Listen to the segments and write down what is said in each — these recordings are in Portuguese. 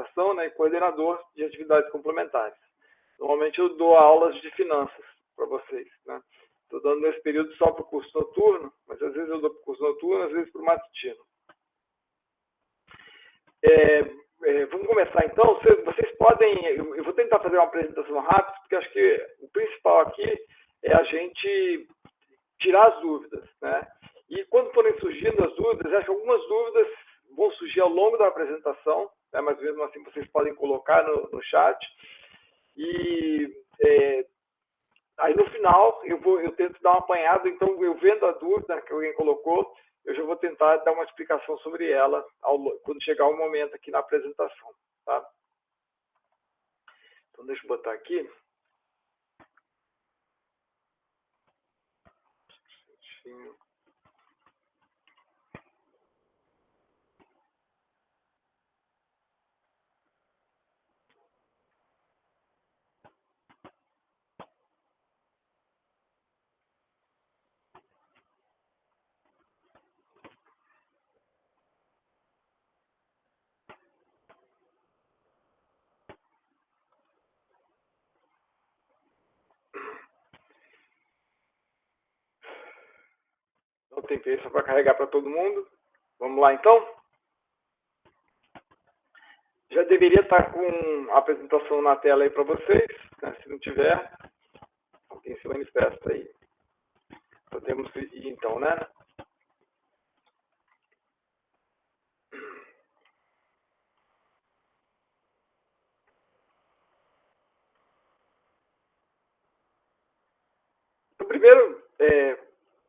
apresentação, né, e coordenador de atividades complementares. Normalmente eu dou aulas de finanças para vocês, né? Estou dando nesse período só para o curso noturno, mas às vezes eu dou para o curso noturno, às vezes para o matutino. Vamos começar então. Vocês podem, eu vou tentar fazer uma apresentação rápida, porque acho que o principal aqui é a gente tirar as dúvidas, né? E quando forem surgindo as dúvidas, acho que algumas dúvidas vão surgir ao longo da apresentação, né? Mas mesmo assim vocês podem colocar no chat. E aí no final eu tento dar uma apanhada, então eu vendo a dúvida que alguém colocou, eu já vou tentar dar uma explicação sobre ela quando chegar o momento aqui na apresentação, tá? Então deixa eu botar aqui. Então tem que só para carregar para todo mundo. Vamos lá então? Já deveria estar com a apresentação na tela aí para vocês, né? Se não tiver, alguém se manifesta aí. Podemos ir então, né? Então, primeiro,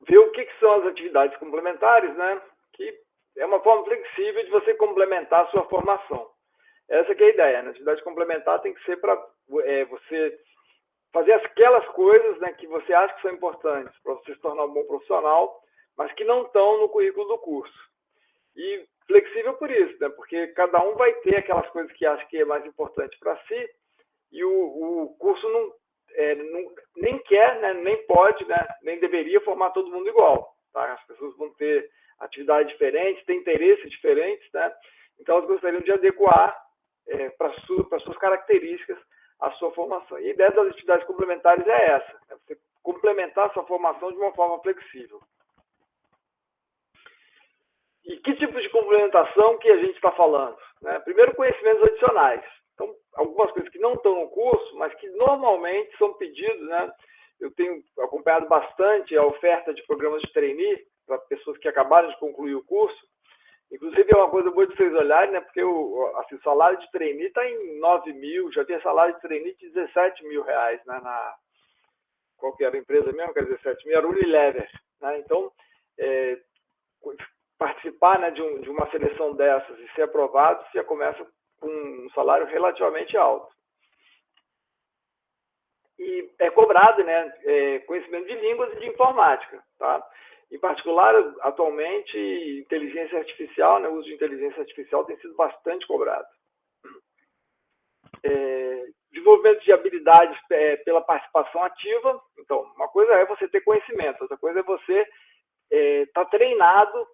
ver o que são as atividades complementares, né? Que é uma forma flexível de você complementar a sua formação. Essa que é a ideia, né? A atividade complementar tem que ser para você fazer aquelas coisas, né, que você acha que são importantes para você se tornar um bom profissional, mas que não estão no currículo do curso. E flexível por isso, né? Porque cada um vai ter aquelas coisas que acha que é mais importante para si, e o curso nem quer, né, nem pode, né, nem deveria formar todo mundo igual. Tá? As pessoas vão ter atividades diferentes, têm interesses diferentes, né? Então elas gostariam de adequar para suas características a sua formação. E a ideia das atividades complementares é essa, é você complementar a sua formação de uma forma flexível. E que tipo de complementação que a gente está falando? Né? Primeiro, conhecimentos adicionais. Então, algumas coisas que não estão no curso, mas que normalmente são pedidos, né? Eu tenho acompanhado bastante a oferta de programas de trainee para pessoas que acabaram de concluir o curso. Inclusive, é uma coisa boa de vocês olharem, né? Porque assim, o salário de trainee está em 9 mil, já tem salário de trainee de 17 mil reais, né? Qual que era a empresa mesmo? Quer dizer, 17 mil, era Unilever. Né? Então, participar, né, de uma seleção dessas e ser aprovado, você já começa com um salário relativamente alto. E é cobrado, né, conhecimento de línguas e de informática, tá? Em particular, atualmente, inteligência artificial, né, o uso de inteligência artificial tem sido bastante cobrado. Desenvolvimento de habilidades pela participação ativa. Então, uma coisa é você ter conhecimento, outra coisa é você estar treinado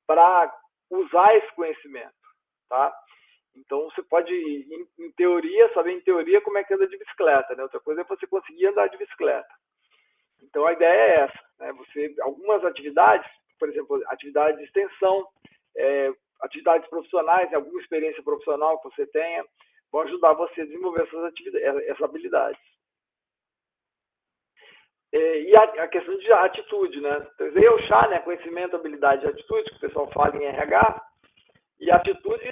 para usar esse conhecimento, tá? Então, você pode, em teoria, saber em teoria como é que anda de bicicleta, né? Outra coisa é você conseguir andar de bicicleta. Então, a ideia é essa, né? Algumas atividades, por exemplo, atividades de extensão, atividades profissionais, alguma experiência profissional que você tenha, vão ajudar você a desenvolver essas habilidades. E a questão de atitude, né? Então, EUCHA, né? Conhecimento, habilidade e atitude, que o pessoal fala em RH, e atitude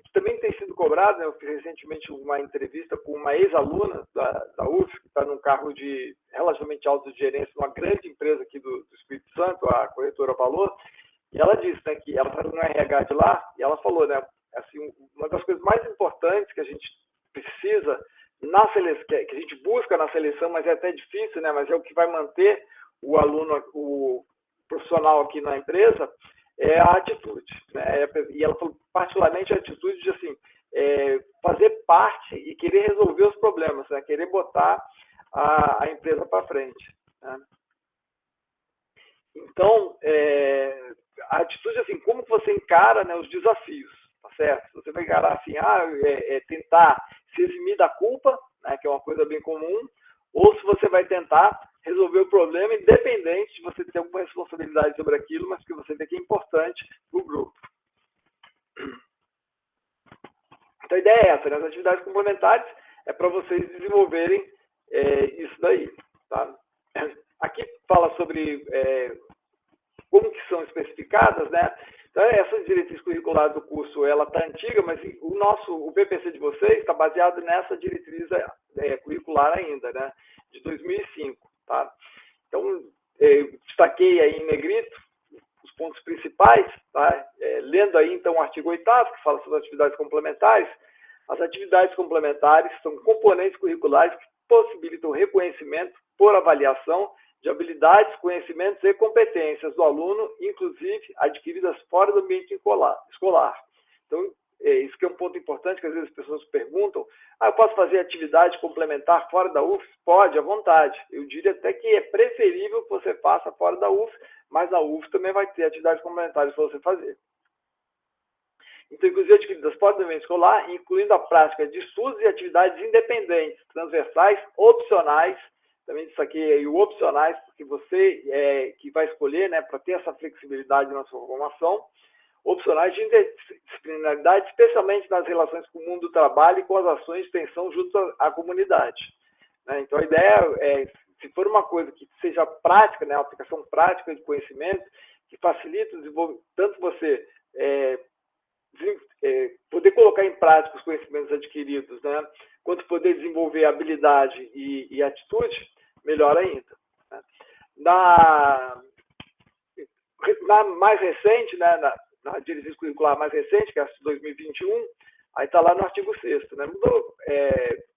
que também tem sido cobrada, né? Eu fiz recentemente uma entrevista com uma ex-aluna da UF, que está num cargo de relativamente alto de gerência, numa grande empresa aqui do Espírito Santo, a corretora Valor, e ela disse, né, que ela está no RH de lá, e ela falou, né, assim, uma das coisas mais importantes que a gente precisa na seleção, que a gente busca na seleção, mas é até difícil, né, mas é o que vai manter o aluno, o profissional aqui na empresa, é a atitude, né? E ela falou particularmente a atitude de assim, fazer parte e querer resolver os problemas, né? Querer botar a empresa para frente, né? Então, a atitude assim, como você encara, né, os desafios, tá certo? Você vai encarar assim, tentar se eximir da culpa, né, que é uma coisa bem comum, ou se você vai tentar resolver o problema independente de você ter alguma responsabilidade sobre aquilo, mas que você vê que é importante para o grupo. Então a ideia é essa, né? As atividades complementares é para vocês desenvolverem isso daí. Tá? Aqui fala sobre como que são especificadas, né? Então, essa diretriz curricular do curso, ela está antiga, mas o PPC de vocês está baseado nessa diretriz curricular ainda, né? De 2005, tá? Então, destaquei aí em negrito os pontos principais, tá? Lendo aí, então, o artigo 8º, que fala sobre atividades complementares. As atividades complementares são componentes curriculares que possibilitam o reconhecimento por avaliação de habilidades, conhecimentos e competências do aluno, inclusive adquiridas fora do ambiente escolar. Então, isso que é um ponto importante, que às vezes as pessoas perguntam, eu posso fazer atividade complementar fora da UFS? Pode, à vontade. Eu diria até que é preferível que você faça fora da UFS, mas a UFS também vai ter atividades complementares para você fazer. Então, inclusive adquiridas fora do ambiente escolar, incluindo a prática de estudos e atividades independentes, transversais, opcionais. Também destaquei aí o opcionais, porque você que vai escolher, né, para ter essa flexibilidade na sua formação. Opcionais de interdisciplinaridade, especialmente nas relações com o mundo do trabalho e com as ações de extensão junto à comunidade. Né? Então, a ideia é, se for uma coisa que seja prática, né, uma aplicação prática de conhecimento, que facilita o desenvolvimento, tanto você poder colocar em prática os conhecimentos adquiridos, né, quanto poder desenvolver habilidade e atitude, melhor ainda. Né? Na mais recente, né, na diretriz curricular mais recente, que é a de 2021, aí está lá no artigo 6º, né,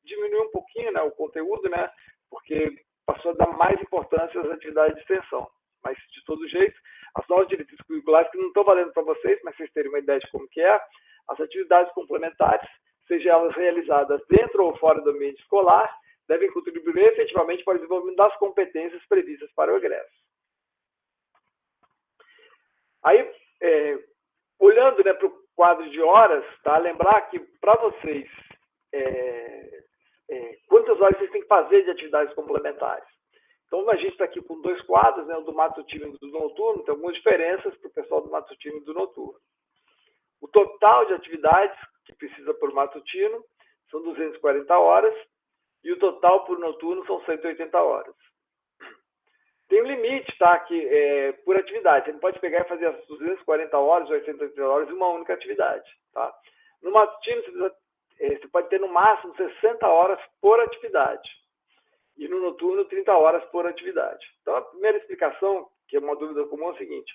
diminuiu um pouquinho, né, o conteúdo, né, porque passou a dar mais importância às atividades de extensão. Mas, de todo jeito, as novas diretrizes curriculares, que não estão valendo para vocês, mas vocês terem uma ideia de como que é, as atividades complementares, sejam elas realizadas dentro ou fora do ambiente escolar, devem contribuir efetivamente para o desenvolvimento das competências previstas para o egresso. Aí, olhando, né, para o quadro de horas, tá? Lembrar que para vocês, quantas horas vocês têm que fazer de atividades complementares? Então, a gente está aqui com 2 quadros, né, o do matutino e do noturno, tem algumas diferenças para o pessoal do matutino e do noturno. O total de atividades que precisa por matutino são 240 horas e o total por noturno são 180 horas. Tem um limite, tá, por atividade. Você não pode pegar e fazer as 240 horas, 880 horas em uma única atividade. Tá? No matutino, você pode ter no máximo 60 horas por atividade. E no noturno, 30 horas por atividade. Então, a primeira explicação, que é uma dúvida comum, é o seguinte.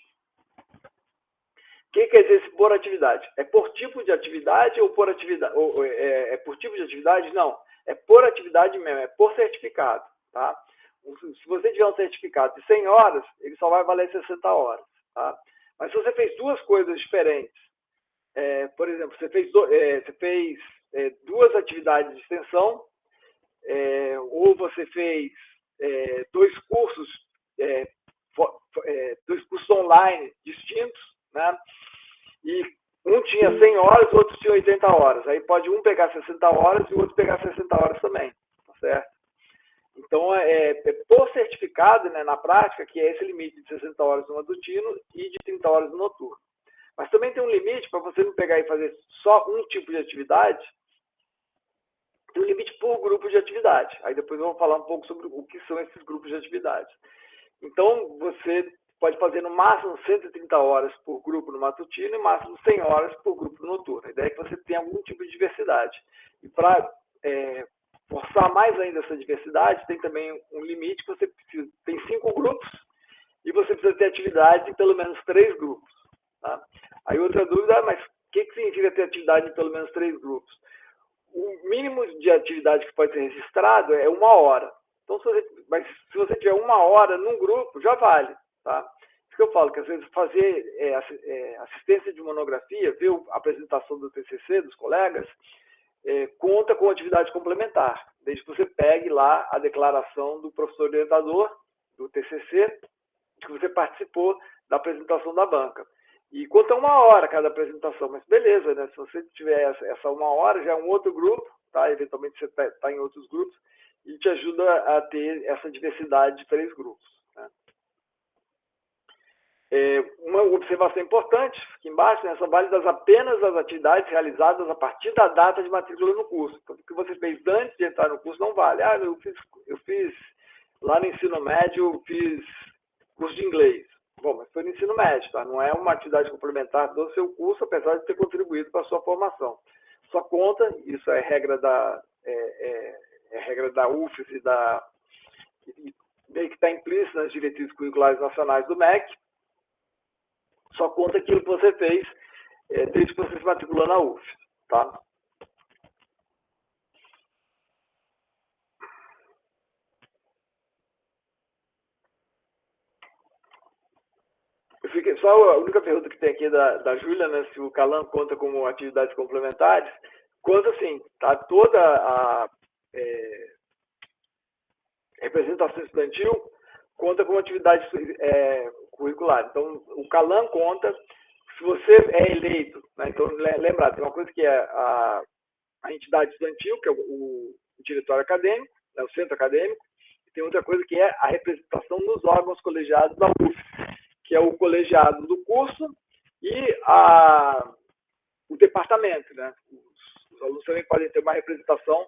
O que quer dizer esse por atividade? É por tipo de atividade ou por atividade? É por tipo de atividade? Não. É por atividade mesmo, é por certificado. Tá? Se você tiver um certificado de 100 horas, ele só vai valer 60 horas. Tá? Mas se você fez duas coisas diferentes, por exemplo, você fez 2 atividades de extensão, ou você fez 2 cursos, 2 cursos online distintos, né? E um tinha 100 horas, o outro tinha 80 horas. Aí pode um pegar 60 horas e o outro pegar 60 horas também, tá certo? Então, por certificado, né, na prática, que é esse limite de 60 horas no matutino e de 30 horas no noturno. Mas também tem um limite para você não pegar e fazer só um tipo de atividade, tem um limite por grupo de atividade. Aí depois eu vou falar um pouco sobre o que são esses grupos de atividades. Então, você pode fazer no máximo 130 horas por grupo no matutino e no máximo 100 horas por grupo no noturno. A ideia é que você tenha algum tipo de diversidade. E para forçar mais ainda essa diversidade, tem também um limite que você precisa. Tem 5 grupos e você precisa ter atividade em pelo menos 3 grupos. Tá? Aí outra dúvida, mas o que significa ter atividade em pelo menos 3 grupos? O mínimo de atividade que pode ser registrado é 1 hora. Então, mas se você tiver 1 hora num grupo, já vale. Tá? Isso que eu falo, que às vezes fazer assistência de monografia, ver a apresentação do TCC dos colegas, conta com atividade complementar, desde que você pegue lá a declaração do professor orientador do TCC, que você participou da apresentação da banca. E conta 1 hora cada apresentação, mas beleza, né? Se você tiver essa 1 hora, já é um outro grupo, tá? Eventualmente você está em outros grupos, e te ajuda a ter essa diversidade de 3 grupos. Né? Uma observação importante, aqui embaixo, né, são válidas apenas as atividades realizadas a partir da data de matrícula no curso. Então, o que você fez antes de entrar no curso não vale. Ah, eu fiz lá no ensino médio, eu fiz curso de inglês. Bom, mas foi no ensino médio, tá? Não é uma atividade complementar do seu curso, apesar de ter contribuído para a sua formação. Só conta, isso é regra da UFES e meio que está implícito nas diretrizes curriculares nacionais do MEC, só conta aquilo que você fez desde que você se matriculou na UFES, tá? Só a única pergunta que tem aqui da Júlia, né, se o Calam conta como atividades complementares, conta sim, tá? Toda a representação estudantil conta como atividade curricular. Então, o Calam conta, se você é eleito, né, então, lembra, tem uma coisa que é a entidade estudantil, que é o diretório acadêmico, né, o centro acadêmico, e tem outra coisa que é a representação nos órgãos colegiados da UF, que é o colegiado do curso e o departamento. Né? Os alunos também podem ter uma representação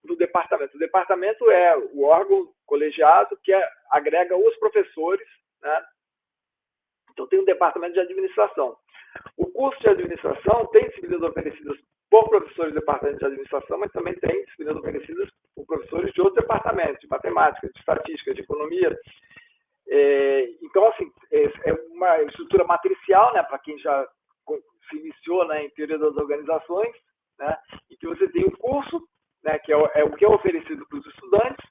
do departamento. O departamento é o órgão colegiado que agrega os professores, né? Então, tem um departamento de administração. O curso de administração tem disciplinas oferecidas por professores do departamento de administração, mas também tem disciplinas oferecidas por professores de outros departamentos, de matemática, de estatística, de economia. Então, assim, é uma estrutura matricial, né, para quem já se iniciou, né, em teoria das organizações, né, e que você tem o curso, né, que é o que é oferecido para os estudantes,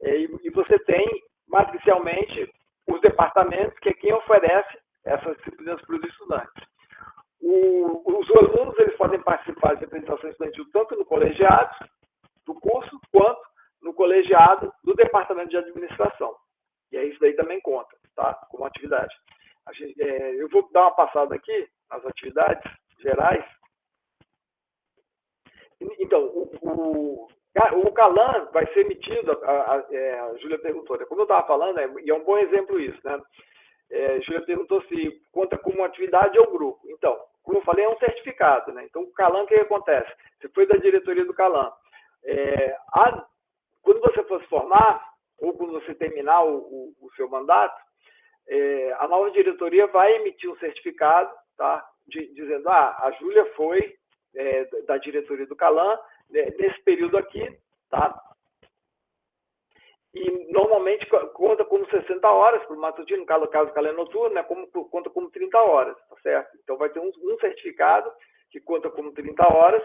e você tem, matricialmente, os departamentos, que é quem oferece essas disciplinas para os estudantes. Os alunos eles podem participar de apresentação estudantil tanto no colegiado do curso, quanto no colegiado do departamento de administração. E aí isso daí também conta, tá? Como atividade. Eu vou dar uma passada aqui nas atividades gerais. Então, o Calam vai ser emitido, a Júlia perguntou, né? Como eu estava falando, e é um bom exemplo isso, né? A Júlia perguntou se conta como atividade ou grupo. Então, como eu falei, é um certificado, né? Então, o Calam, o que acontece? Você foi da diretoria do Calam. Quando você for se formar, ou quando você terminar o seu mandato, a nova diretoria vai emitir um certificado, tá? Dizendo, a Júlia foi da diretoria do Calam nesse período aqui, tá? E normalmente conta como 60 horas para o matutino, no caso do Calam noturno, né, conta como 30 horas, tá certo? Então vai ter um certificado que conta como 30 horas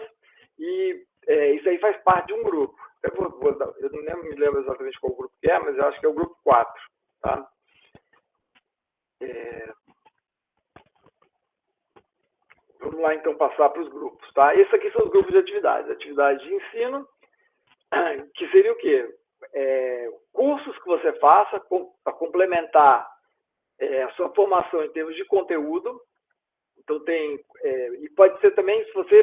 e isso aí faz parte de um grupo. Eu não me lembro exatamente qual grupo que é, mas eu acho que é o grupo 4, tá? Vamos lá, então, passar para os grupos, tá? Esses aqui são os grupos de atividades. Atividade de ensino, que seria o quê? Cursos que você faça para complementar a sua formação em termos de conteúdo. Então, e pode ser também, se você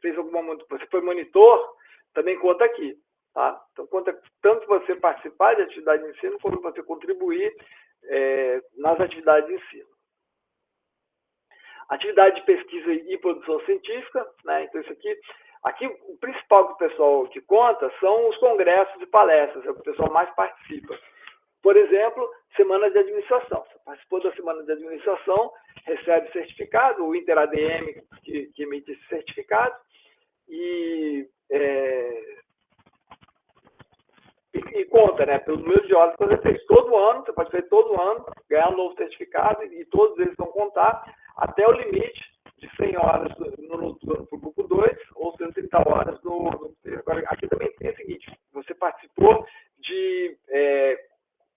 fez você foi monitor, também conta aqui, tá? Então, conta tanto você participar de atividade de ensino, como você contribuir nas atividades de ensino. Atividade de pesquisa e produção científica, né? Então, isso aqui o principal que o pessoal que conta são os congressos e palestras, é o que o pessoal mais participa. Por exemplo, semana de administração. Você participou da semana de administração, recebe certificado, o InterADM que emite esse certificado, e conta, né, pelo número de horas que você fez. Todo ano, você pode fazer todo ano, ganhar um novo certificado, e todos eles vão contar até o limite de 100 horas no noturno para o grupo 2, ou 130 horas no. Agora, aqui também tem o seguinte: você participou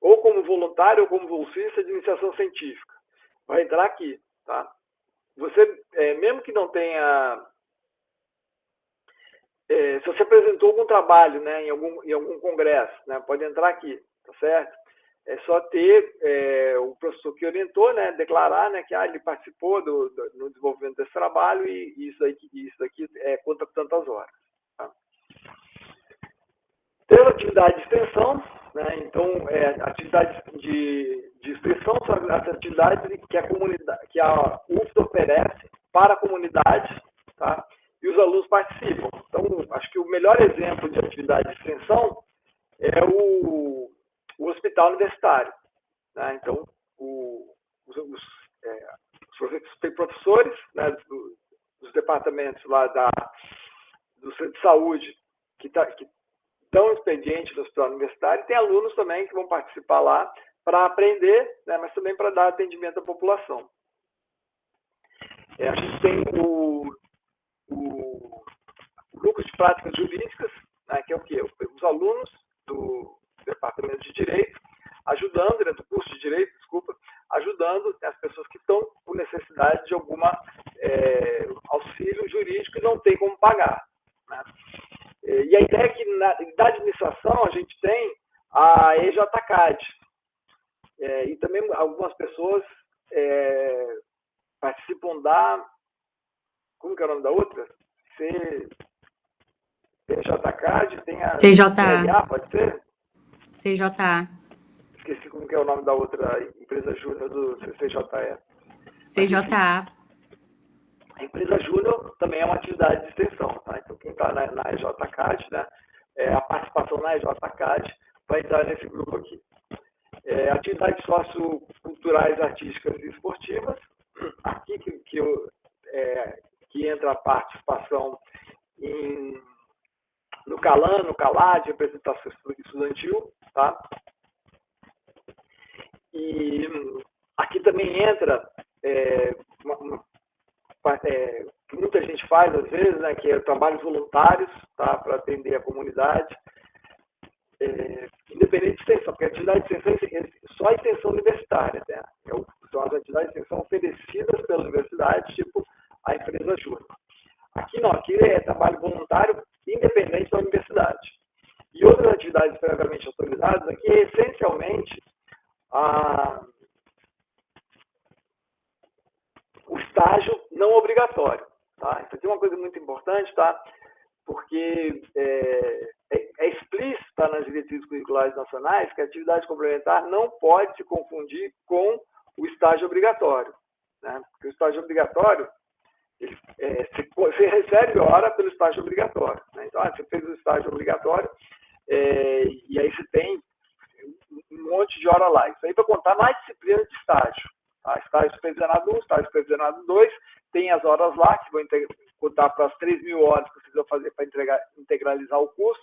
ou como voluntário ou como bolsista de iniciação científica. Vai entrar aqui, tá? Você, mesmo que não tenha. Se você apresentou algum trabalho, né, em algum congresso, né, pode entrar aqui, tá certo? É só ter o professor que orientou, né, declarar, né, que ele participou no desenvolvimento desse trabalho e isso aqui conta tantas horas. Tá? Tem a atividade de extensão, né, então, atividades de extensão são as atividades que a UFT oferece para a comunidade, tá? E os alunos participam. Então, acho que o melhor exemplo de atividade de extensão é o hospital universitário. Né? Então, tem professores, né, dos departamentos lá do centro de saúde que dão expediente no hospital universitário, e tem alunos também que vão participar lá para aprender, né, mas também para dar atendimento à população. A gente tem o grupo de práticas jurídicas, né, que é o quê? Os alunos do departamento de direito, ajudando, né, do curso de direito, desculpa, ajudando as pessoas que estão com necessidade de alguma auxílio jurídico e não tem como pagar. Né? E a ideia é que da administração a gente tem a EJCAD. E também algumas pessoas participam da... Como que é o nome da outra? CJCAD, tem a CLA, pode ser? CJA. Esqueci como que é o nome da outra empresa júnior do CJE. CJA. A empresa júnior também é uma atividade de extensão. Tá? Então, quem está na EJCAD, né, a participação na EJCAD vai entrar nesse grupo aqui. Atividades socioculturais, artísticas e esportivas. Aqui que entra a participação no CALAN, no CALAD, representação estudantil. Tá? E aqui também entra que muita gente faz às vezes, né, que é trabalhos voluntários, tá, para atender a comunidade, independente de extensão, porque a atividade de extensão é só a extensão universitária, né? São as atividades de extensão oferecidas pela universidade, tipo a empresa júnior. Aqui não, aqui é trabalho voluntário independente da universidade. E outras atividades previamente autorizadas aqui é essencialmente o estágio não obrigatório. Tá? Isso aqui é uma coisa muito importante, tá? Porque é explícita nas diretrizes curriculares nacionais que a atividade complementar não pode se confundir com o estágio obrigatório. Né? Porque o estágio obrigatório, você recebe hora pelo estágio obrigatório. Né? Então, você fez o estágio obrigatório e aí você tem um monte de hora lá. Isso aí vai contar na disciplina de estágio. Tá? Estágio supervisionado 1, estágio supervisionado 2, tem as horas lá, que vão contar para as 3.000 horas que vocês vão fazer para integralizar o curso.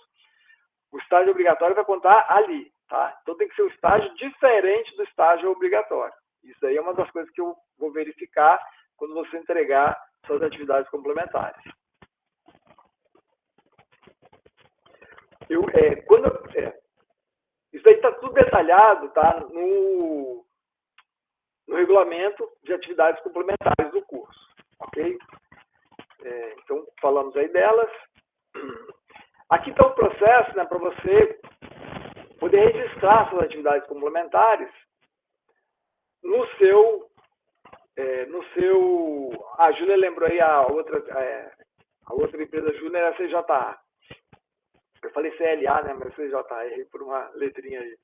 O estágio obrigatório vai contar ali. Tá? Então, tem que ser um estágio diferente do estágio obrigatório. Isso aí é uma das coisas que eu vou verificar quando você entregar suas atividades complementares. Isso aí está tudo detalhado, tá, no regulamento de atividades complementares do curso, ok? Então, falamos aí delas. Aqui está o processo, né, para você poder registrar suas atividades complementares no seu... A Júlia lembrou aí a outra empresa júnior era a CJA. Eu falei CLA, né, mas CJA, errei por uma letrinha aí.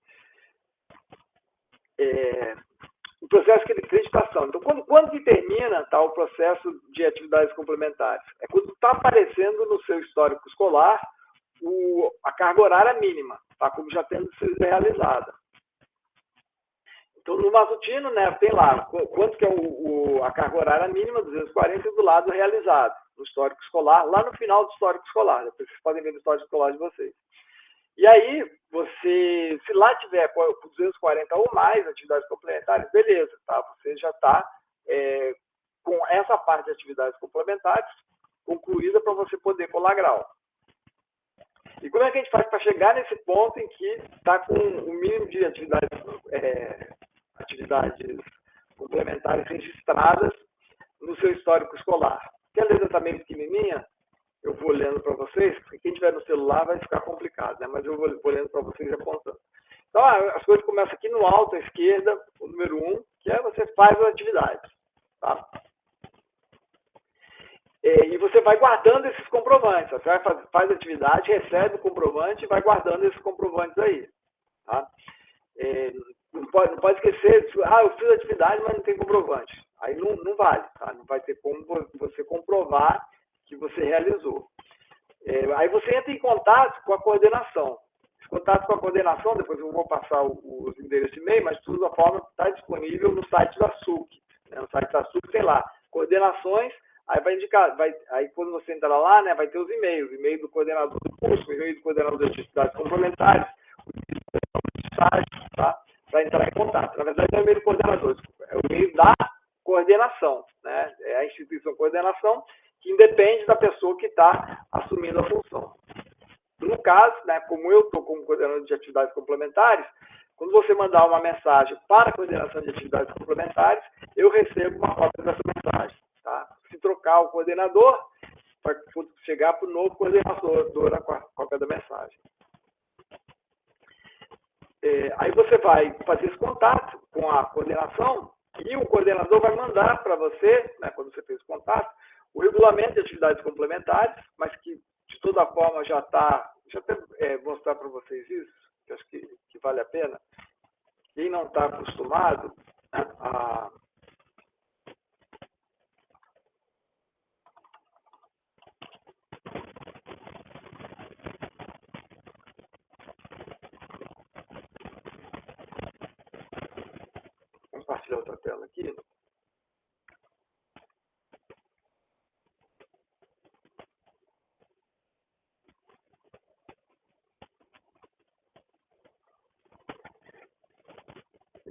O processo de acreditação. Então, quando que termina, tá, o processo de atividades complementares? É quando está aparecendo no seu histórico escolar a carga horária mínima, tá, como já tendo sido realizada. Então, no matutino, né, tem lá quanto que é a carga horária mínima, 240, e do lado realizado, no histórico escolar, lá no final do histórico escolar. Depois vocês podem ver no histórico escolar de vocês. E aí, se lá tiver 240 ou mais atividades complementares, beleza, tá? Você já está com essa parte de atividades complementares concluída para você poder colar grau. E como é que a gente faz para chegar nesse ponto em que está com o mínimo de atividades complementares registradas no seu histórico escolar? Porque a letra está meio pequenininha, eu vou lendo para vocês, porque quem tiver no celular vai ficar complicado, né? Mas eu vou lendo para vocês e apontando. Então, as coisas começam aqui no alto, à esquerda, o número 1, que é você faz as atividades. Tá? E você vai guardando esses comprovantes. Você faz a atividade, recebe o comprovante e vai guardando esses comprovantes aí. Tá? Não pode esquecer, eu fiz a atividade, mas não tem comprovante. Aí não vale. Tá? Não vai ter como você comprovar que você realizou. Aí você entra em contato com a coordenação. Esse contato com a coordenação, depois eu vou passar os endereços de e-mail, mas de toda forma está disponível no site da SUC. Né? No site da SUC tem lá, coordenações, aí vai indicar, aí quando você entrar lá, né, vai ter os e-mails, e-mail do coordenador do curso, e-mail do coordenador de atividades complementares, o site, tá? Para entrar em contato. Na verdade, não é o e-mail do coordenador, é o e-mail da coordenação, né? É a instituição coordenação, que independe da pessoa que está assumindo a função. No caso, né, como eu estou como coordenador de atividades complementares, quando você mandar uma mensagem para a coordenação de atividades complementares, eu recebo uma cópia dessa mensagem. Tá? Se trocar o coordenador, vai chegar para o novo coordenador a cópia da mensagem. Aí você vai fazer esse contato com a coordenação e o coordenador vai mandar para você, né, quando você fez o contato, o regulamento de atividades complementares, mas que de toda forma já está. Deixa eu até mostrar para vocês isso, que acho que vale a pena. Quem não está acostumado a compartilhar outra tela aqui.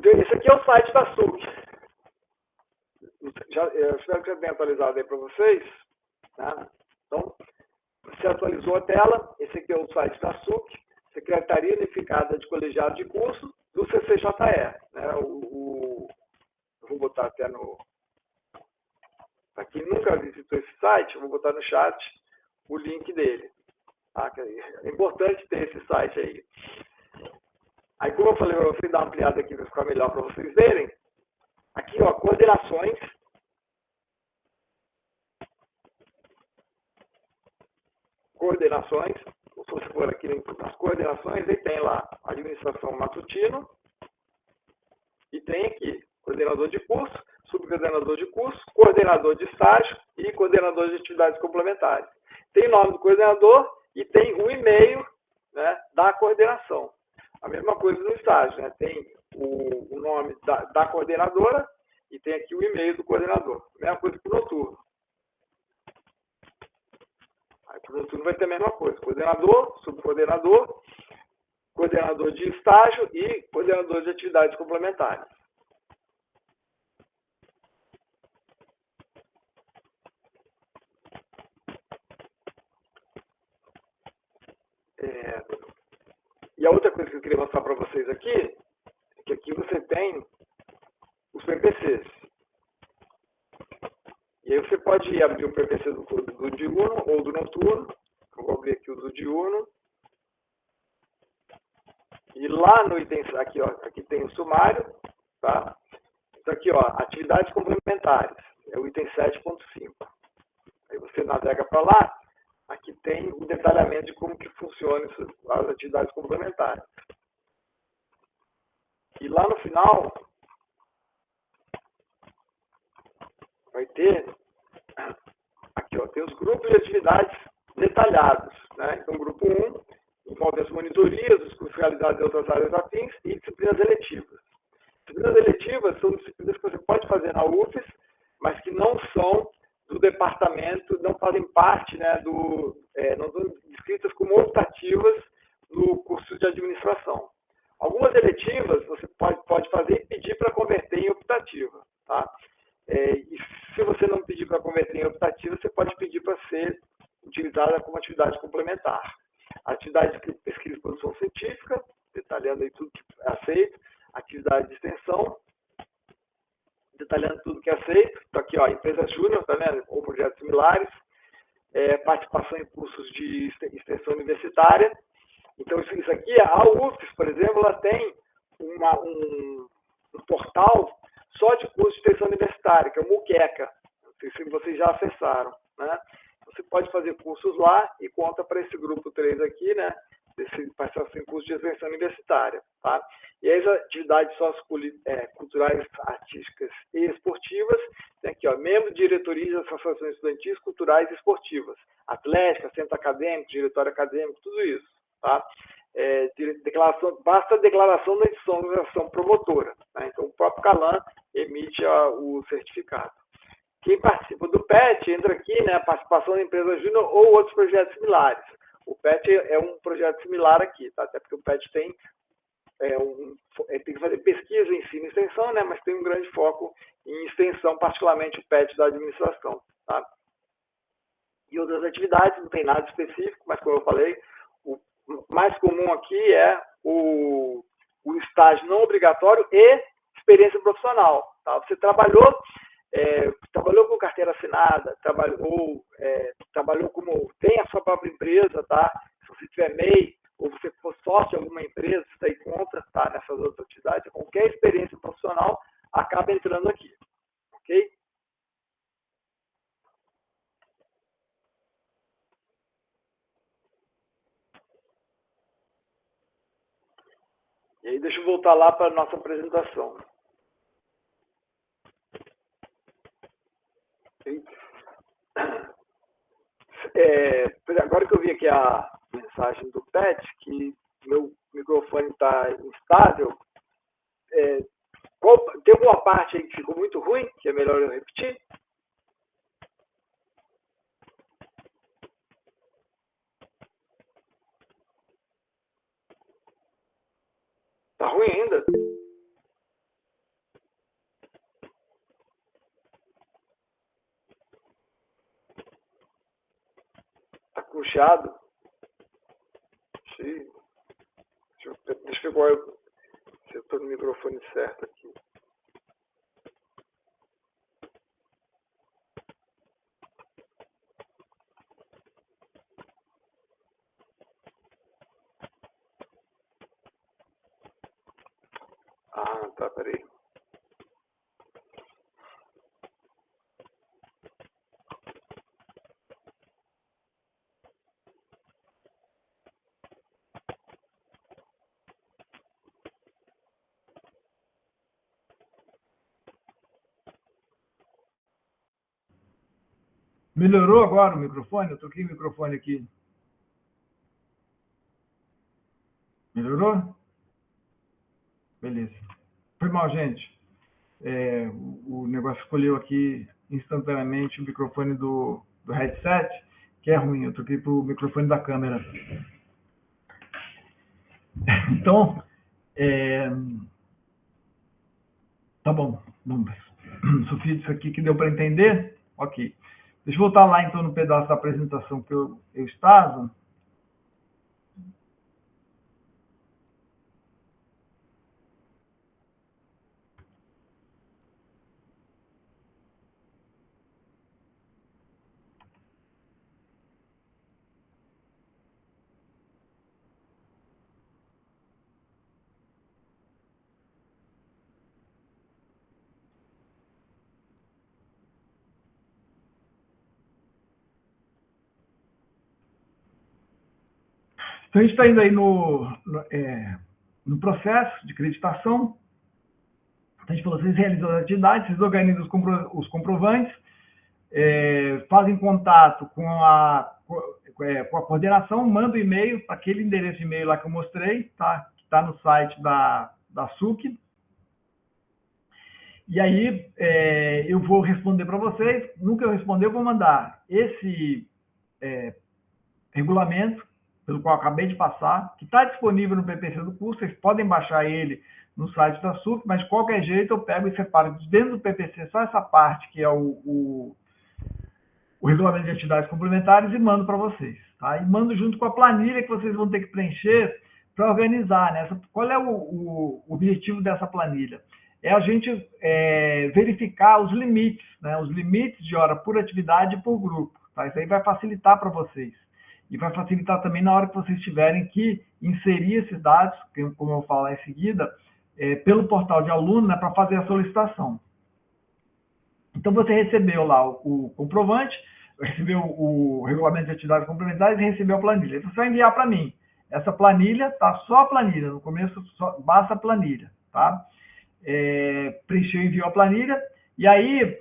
Esse aqui é o site da SUC. Eu espero que já tenha atualizado aí para vocês. Tá? Então, você atualizou a tela. Esse aqui é o site da SUC, Secretaria Unificada de Colegiado de Curso, do CCJE. Né? Eu vou botar até no... Para quem nunca visitou esse site, eu vou botar no chat o link dele. Tá? É importante ter esse site aí. Aí, como eu falei, eu vou dar uma ampliada aqui para ficar melhor para vocês verem. Aqui, ó, coordenações. Coordenações. Se você for aqui nas coordenações, aí tem lá administração matutino. E tem aqui coordenador de curso, subcoordenador de curso, coordenador de estágio e coordenador de atividades complementares. Tem o nome do coordenador e tem o e-mail, né, da coordenação. A mesma coisa no estágio, né? Tem o nome da coordenadora e tem aqui o e-mail do coordenador. A mesma coisa para o noturno. Aí para o noturno vai ter a mesma coisa. Coordenador, subcoordenador, coordenador de estágio e coordenador de atividades complementares. E a outra coisa que eu queria mostrar para vocês aqui, é que aqui você tem os PPCs. E aí você pode abrir o PPC do diurno ou do noturno. Eu vou abrir aqui o do diurno. E lá no item, aqui, ó, aqui tem o sumário, tá? Então aqui, ó, atividades complementares, é o item 7.5. Aí você navega para lá, aqui tem o detalhamento de como que funcionam as atividades complementares. E lá no final, vai ter, aqui, ó, tem os grupos de atividades detalhados, né? Então, grupo 1 envolve as monitorias, os cursos realizados em outras áreas afins e disciplinas eletivas. Disciplinas eletivas são disciplinas que você pode fazer na UFES, mas que não são do departamento, não fazem parte, né, não são descritas como optativas no curso de administração. Algumas eletivas você pode fazer e pedir para converter em optativa. Tá? E se você não pedir para converter em optativa, você pode pedir para ser utilizada como atividade complementar. Atividade de pesquisa e produção científica, detalhando aí tudo que é aceito. Atividade de extensão, detalhando tudo que é aceito. Então, aqui, ó, empresa júnior, tá vendo? Ou projetos similares. Participação em cursos de extensão universitária. Então, isso aqui, a UFES, por exemplo, ela tem um portal só de curso de extensão universitária, que é o Muqueca. Não sei se vocês já acessaram, né? Você pode fazer cursos lá e conta para esse grupo 3 aqui, né? Desse participação em curso de extensão universitária, tá? E as atividades socioculturais, artísticas e esportivas, tem aqui, ó, membro de diretoria de associações estudantis, culturais e esportivas, atlética, centro acadêmico, diretório acadêmico, tudo isso, tá? Basta a declaração da instituição promotora, tá? Então, o próprio CALAN emite o certificado. Quem participa do PET entra aqui, né, participação da empresa júnior ou outros projetos similares. O PET é um projeto similar aqui, tá? Até porque o PET tem que fazer pesquisa, ensino e extensão, né, mas tem um grande foco em extensão, particularmente o PET da administração, tá? E outras atividades, não tem nada específico, mas como eu falei, o mais comum aqui é o estágio não obrigatório e experiência profissional, tá? Você trabalhou com carteira assinada, trabalhou como tem a sua própria empresa, tá? Se você tiver MEI ou você for sócio de alguma empresa, isso aí conta, tá? Nessas outras atividades, qualquer experiência profissional acaba entrando aqui, ok? E aí deixa eu voltar lá para a nossa apresentação. Agora que eu vi aqui a mensagem do PET, que meu microfone está instável, tem alguma parte aí que ficou muito ruim, que é melhor eu repetir? Tá ruim ainda? Tá puxado? Deixa eu ver se eu estou no microfone certo aqui. Ah, tá, peraí. Melhorou agora o microfone? Eu toquei o microfone aqui. Melhorou? Beleza. Foi mal, gente. O negócio escolheu aqui instantaneamente o microfone do headset, que é ruim. Eu toquei para o microfone da câmera. Então, tá bom. Sofia disso aqui que deu para entender? Ok. Deixa eu voltar lá, então, no pedaço da apresentação que eu estava. Então, a gente está indo aí no processo de acreditação. A gente falou, vocês realizam as atividades, vocês organizam os comprovantes, fazem contato com a coordenação, mandam e-mail para aquele endereço de e-mail lá que eu mostrei, tá? Que está no site da SUC. E aí, eu vou responder para vocês. No que eu responder, eu vou mandar esse regulamento, pelo qual eu acabei de passar, que está disponível no PPC do curso. Vocês podem baixar ele no site da SUC, mas de qualquer jeito eu pego e separo dentro do PPC só essa parte que é o regulamento de atividades complementares e mando para vocês, tá? E mando junto com a planilha que vocês vão ter que preencher para organizar, né? Qual é o objetivo dessa planilha? É a gente verificar os limites, né? Os limites de hora por atividade e por grupo, tá? Isso aí vai facilitar para vocês. e vai facilitar também na hora que vocês tiverem que inserir esses dados, como eu vou falar em seguida, pelo portal de aluno, né, para fazer a solicitação. Então, você recebeu lá o comprovante, recebeu o regulamento de atividades complementares e recebeu a planilha. Você vai enviar para mim. Essa planilha, tá? Só a planilha. No começo, basta a planilha, tá? Preencheu e enviou a planilha. E aí,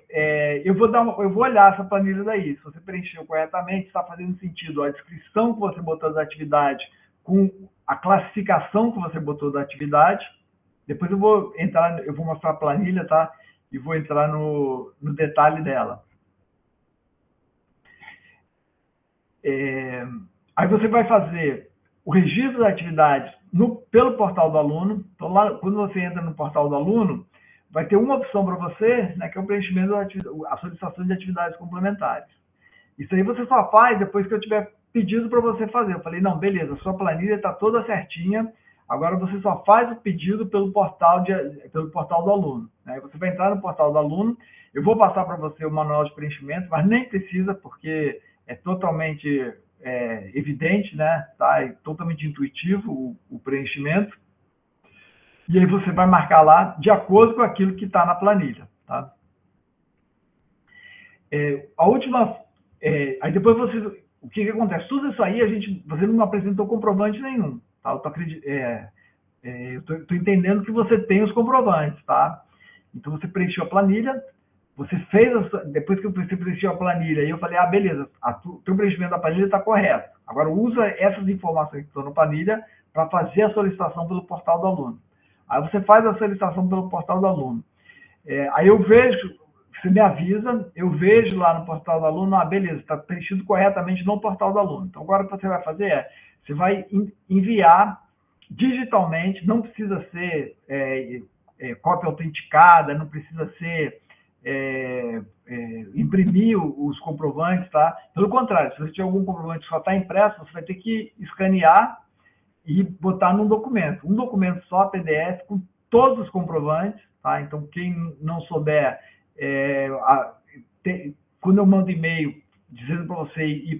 eu vou olhar essa planilha daí. Se você preencheu corretamente, está fazendo sentido a descrição que você botou da atividade com a classificação que você botou da atividade. Depois eu vou mostrar a planilha, tá? E vou entrar no detalhe dela. Aí você vai fazer o registro da atividade pelo portal do aluno. Então, lá, quando você entra no portal do aluno, vai ter uma opção para você, né, que é o preenchimento a solicitação de atividades complementares. Isso aí você só faz depois que eu tiver pedido para você fazer. Eu falei, não, beleza, sua planilha está toda certinha, agora você só faz o pedido pelo portal do aluno. Né? Você vai entrar no portal do aluno, eu vou passar para você o manual de preenchimento, mas nem precisa, porque é totalmente evidente, né? Tá? É totalmente intuitivo o preenchimento. E aí você vai marcar lá de acordo com aquilo que está na planilha. Tá? Aí depois o que acontece? Tudo isso aí você não apresentou comprovante nenhum. Tá? Eu estou entendendo que você tem os comprovantes. Tá? Então você preencheu a planilha, você depois que você preencheu a planilha, eu falei, beleza, o teu preenchimento da planilha está correto. Agora usa essas informações que estão na planilha para fazer a solicitação pelo portal do aluno. Aí você faz a solicitação pelo portal do aluno. Aí eu vejo, você me avisa, eu vejo lá no portal do aluno, beleza, está preenchido corretamente no portal do aluno. Então agora o que você vai fazer você vai enviar digitalmente, não precisa ser cópia autenticada, não precisa ser imprimir os comprovantes, tá? Pelo contrário, se você tiver algum comprovante que só está impresso, você vai ter que escanear e botar num documento. Um documento só, PDF, com todos os comprovantes, tá? Então, quem não souber, quando eu mando e-mail dizendo para você ir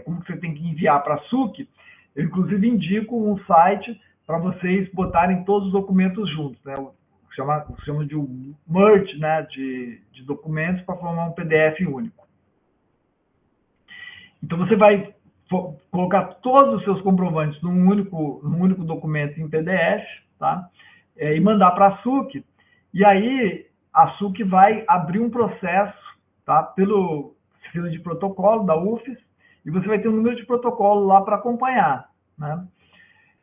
como você tem que enviar para a SUC, eu, inclusive, indico um site para vocês botarem todos os documentos juntos, né? Chama de um merge, né, de documentos para formar um PDF único. Então, você vai colocar todos os seus comprovantes num único documento em PDF, tá? E mandar para a SUC. E aí, a SUC vai abrir um processo, tá? Pelo sistema de protocolo da UFES, e você vai ter um número de protocolo lá para acompanhar, né?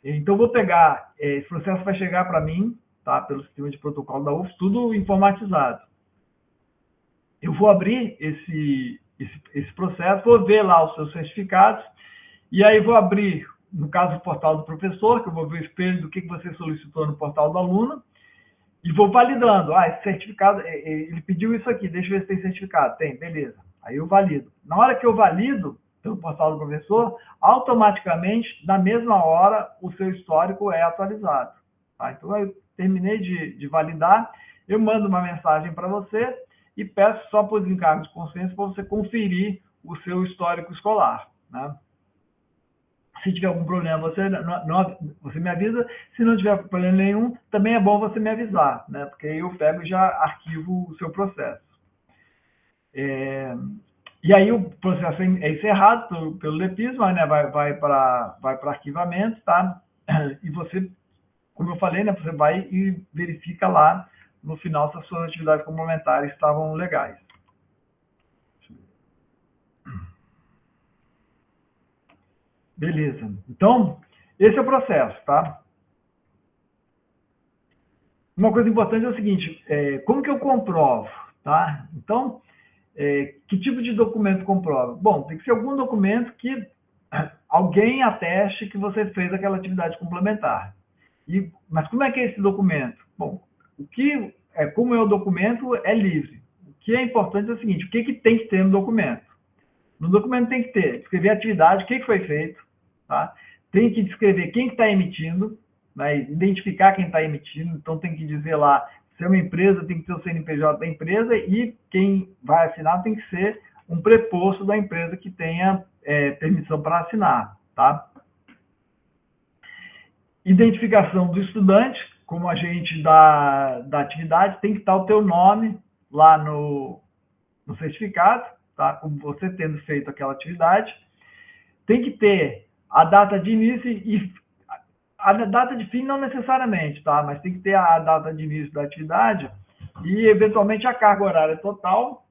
Então, eu vou pegar, esse processo vai chegar para mim, tá? Pelo sistema de protocolo da UFES, tudo informatizado. Eu vou abrir esse processo, vou ver lá os seus certificados, e aí vou abrir, no caso, o portal do professor, que eu vou ver o espelho do que você solicitou no portal do aluno, e vou validando. Esse certificado, ele pediu isso aqui, deixa eu ver se tem certificado. Tem, beleza. Aí eu valido. Na hora que eu valido pelo portal do professor, automaticamente, na mesma hora, o seu histórico é atualizado. Tá? Então, eu terminei de validar, eu mando uma mensagem para você e peço só por desencargo de consciência para você conferir o seu histórico escolar. Né? Se tiver algum problema, você me avisa. Se não tiver problema nenhum, também é bom você me avisar, né? Porque aí eu pego e já arquivo o seu processo. E aí o processo é encerrado pelo LEPISMA, né? Vai para arquivamento, tá? E você, como eu falei, né? Você vai e verifica lá no final se as suas atividades complementares estavam legais. Beleza. Então, esse é o processo, tá? Uma coisa importante é o seguinte, como que eu comprovo, tá? Então, que tipo de documento comprova? Bom, tem que ser algum documento que alguém ateste que você fez aquela atividade complementar. Mas como é que é esse documento? Bom, como é o documento, é livre. O que é importante é o seguinte, o que tem que ter no documento? No documento tem que ter, descrever a atividade, o que foi feito, tá? Tem que descrever quem está emitindo, né? Identificar quem está emitindo, então tem que dizer lá, se é uma empresa, tem que ter o CNPJ da empresa e quem vai assinar tem que ser um preposto da empresa que tenha permissão para assinar, tá? Identificação do estudante, como agente da atividade, tem que estar o teu nome lá no certificado, tá? Como você tendo feito aquela atividade. Tem que ter a data de início e a data de fim não necessariamente, tá? Mas tem que ter a data de início da atividade e, eventualmente, a carga horária total,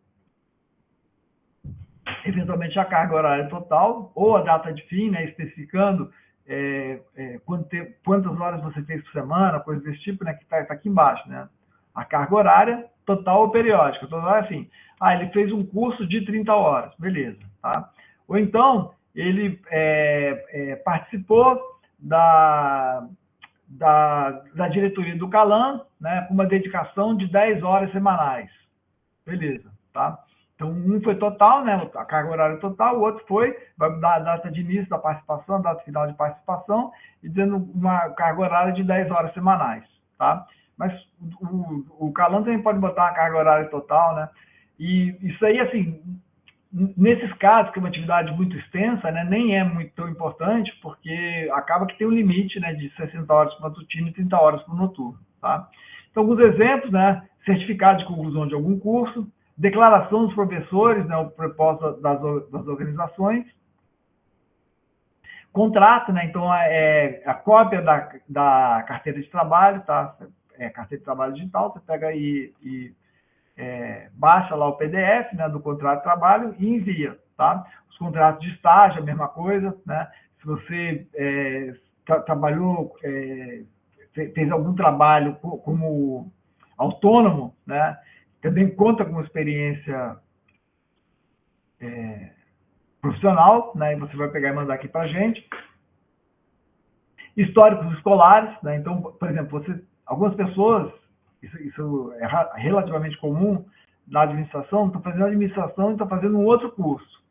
ou a data de fim, né? Especificando quantas horas você fez por semana, coisa desse tipo, né? Que está aqui embaixo, né? A carga horária total ou periódica. Total é assim, ele fez um curso de 30 horas, beleza, tá? Ou então, ele participou da diretoria do Calam, né, com uma dedicação de 10 horas semanais. Beleza, tá? Então, um foi total, né, a carga horária total, o outro vai dar a data de início da participação, a data final de participação, e dando uma carga horária de 10 horas semanais, tá? Mas o Calam também pode botar uma carga horária total, né? E isso aí, assim, nesses casos, que é uma atividade muito extensa, né, nem é muito tão importante, porque acaba que tem um limite, né, de 60 horas para o matutino e 30 horas para o noturno, tá? Então, alguns exemplos, né, certificado de conclusão de algum curso, declaração dos professores, né, o propósito das organizações, contrato, né, então a cópia da carteira de trabalho, tá? Carteira de trabalho digital, você pega aí e baixa lá o PDF, né, do contrato de trabalho e envia, tá? Os contratos de estágio, a mesma coisa, né? Se você trabalhou, fez algum trabalho como autônomo, né? Também conta com experiência profissional, né? E você vai pegar e mandar aqui para a gente. Históricos escolares, né? Então, por exemplo, algumas pessoas, isso é relativamente comum na administração, estão fazendo administração e estão fazendo um outro curso,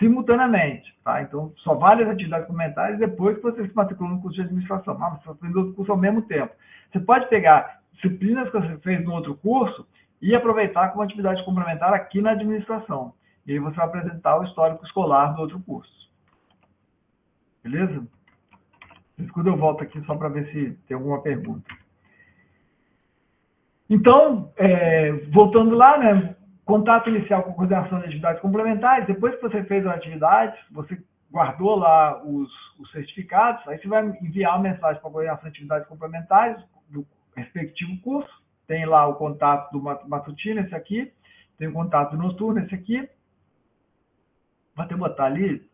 simultaneamente, tá? Então, só vale as atividades complementares depois que você se matriculou no curso de administração. Você está fazendo outro curso ao mesmo tempo. Você pode pegar disciplinas que você fez no outro curso e aproveitar como atividade complementar aqui na administração. E aí você vai apresentar o histórico escolar do outro curso. Beleza? Quando eu volto aqui só para ver se tem alguma pergunta. Então, voltando lá, né, contato inicial com coordenação de atividades complementares, depois que você fez a atividade, você guardou lá os certificados, aí você vai enviar uma mensagem para a coordenação de atividades complementares do respectivo curso, tem lá o contato do matutino, esse aqui, tem o contato do noturno, esse aqui, vou até botar ali,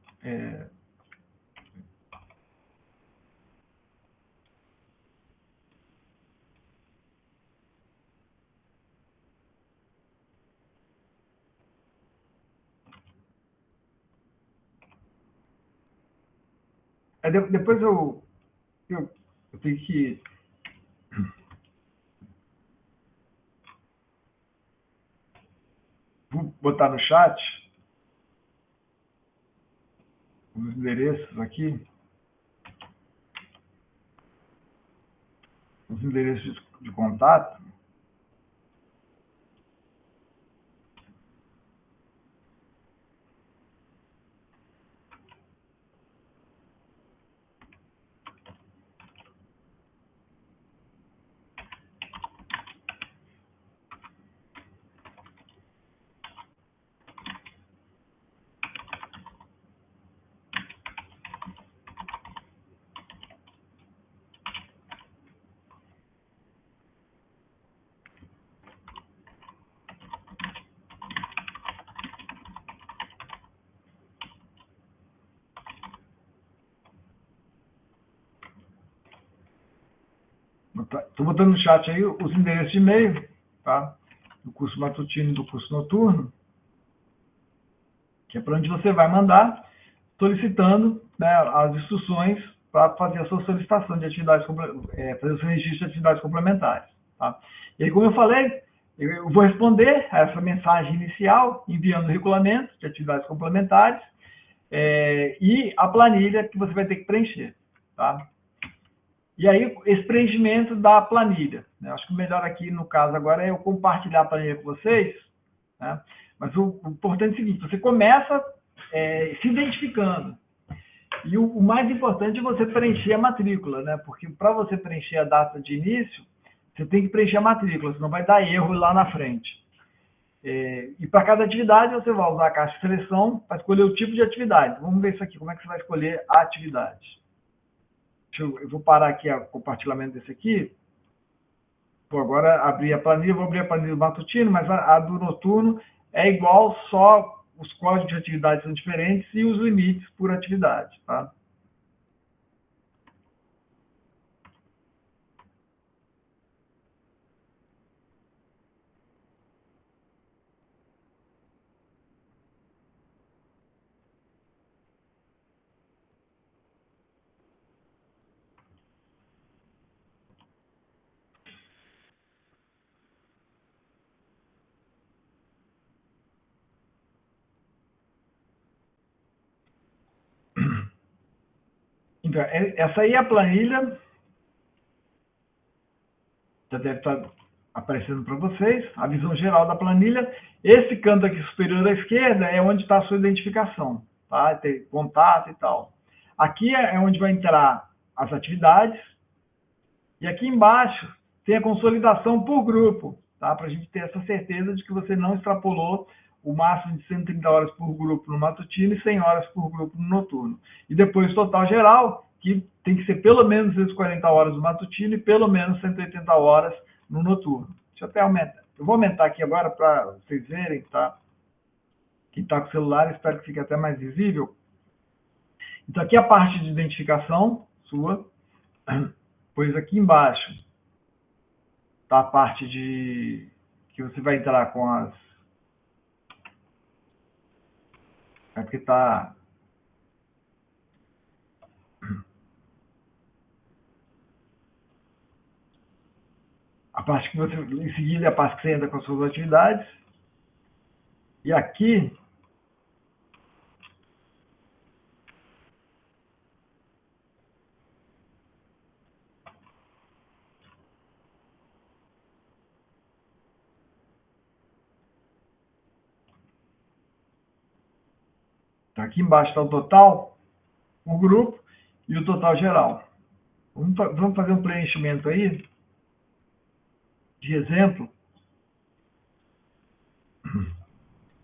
depois eu tenho que vou botar no chat os endereços aqui, os endereços de contato. Estou botando no chat aí os endereços de e-mail, tá? Do curso matutino e do curso noturno, que é para onde você vai mandar, solicitando, né, as instruções para fazer a sua solicitação de atividades, fazer o seu registro de atividades complementares, tá? E aí, como eu falei, eu vou responder a essa mensagem inicial, enviando o regulamento de atividades complementares e a planilha que você vai ter que preencher, tá? E aí, esse preenchimento da planilha, né? Acho que o melhor aqui, no caso agora, é eu compartilhar a planilha com vocês, né? Mas o importante é o seguinte, você começa se identificando. E o mais importante é você preencher a matrícula, né? Porque para você preencher a data de início, você tem que preencher a matrícula, senão vai dar erro lá na frente. E para cada atividade, você vai usar a caixa de seleção para escolher o tipo de atividade. Vamos ver isso aqui, como é que você vai escolher a atividade. Eu vou parar aqui o compartilhamento desse aqui. Vou agora abrir a planilha, vou abrir a planilha do matutino, mas a do noturno é igual, só os códigos de atividade são diferentes e os limites por atividade, tá? Então, essa aí é a planilha. Já deve estar aparecendo para vocês a visão geral da planilha. Esse canto aqui superior à esquerda é onde está a sua identificação, tá? Tem contato e tal. Aqui é onde vai entrar as atividades. E aqui embaixo tem a consolidação por grupo, tá? Para a gente ter essa certeza de que você não extrapolou o máximo de 130 horas por grupo no matutino e 100 horas por grupo no noturno. E depois o total geral, que tem que ser pelo menos 240 horas no matutino e pelo menos 180 horas no noturno. Deixa eu até aumentar. Eu vou aumentar aqui agora para vocês verem, tá? Quem está com o celular, espero que fique até mais visível. Então, aqui é a parte de identificação sua. Pois aqui embaixo está a parte de que você vai entrar com as... É porque está... A parte que você... Em seguida é a parte que você entra com as suas atividades. E aqui... Aqui embaixo está o total, o grupo e o total geral. Vamos fazer um preenchimento aí, de exemplo.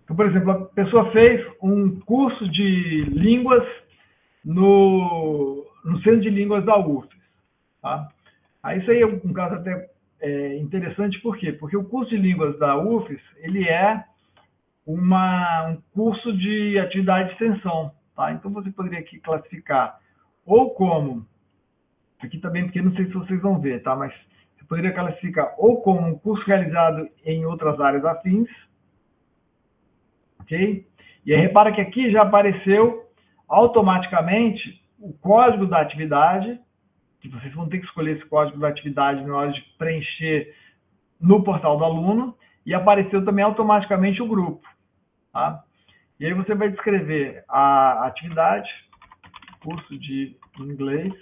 Então, por exemplo, a pessoa fez um curso de línguas no Centro de Línguas da UFES. Tá? Aí isso aí é um caso até interessante, por quê? Porque o curso de línguas da UFES, ele é um curso de atividade de extensão. Tá? Então, você poderia aqui classificar ou como, aqui também, porque não sei se vocês vão ver, tá? Mas você poderia classificar ou como um curso realizado em outras áreas afins, ok? E aí, repara que aqui já apareceu automaticamente o código da atividade, que vocês vão ter que escolher esse código da atividade na hora de preencher no portal do aluno, e apareceu também automaticamente o grupo. Tá? E aí você vai descrever a atividade, curso de inglês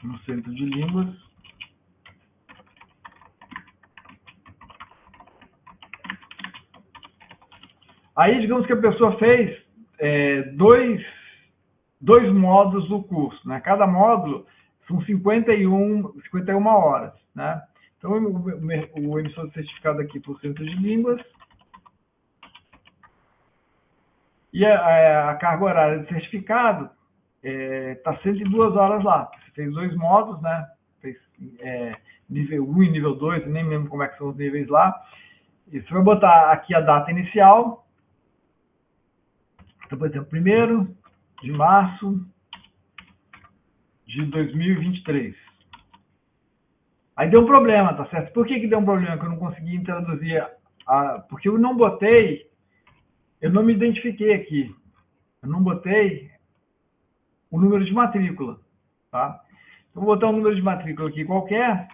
no Centro de Línguas. Aí, digamos que a pessoa fez dois módulos do curso, né? Cada módulo são 51 horas, né? Então, o emissor de certificado aqui para o Centro de Línguas. E a carga horária de certificado está 102 horas lá. Você fez 2 módulos, né? Fez nível 1 e nível 2, nem lembro como é que são os níveis lá. E você vai botar aqui a data inicial. Então, por exemplo, 1º de março de 2023. Aí deu um problema, tá certo? Por que deu um problema? Que eu não consegui introduzir porque eu não botei, eu não me identifiquei aqui. Eu não botei o número de matrícula, tá? Então, vou botar um número de matrícula aqui qualquer,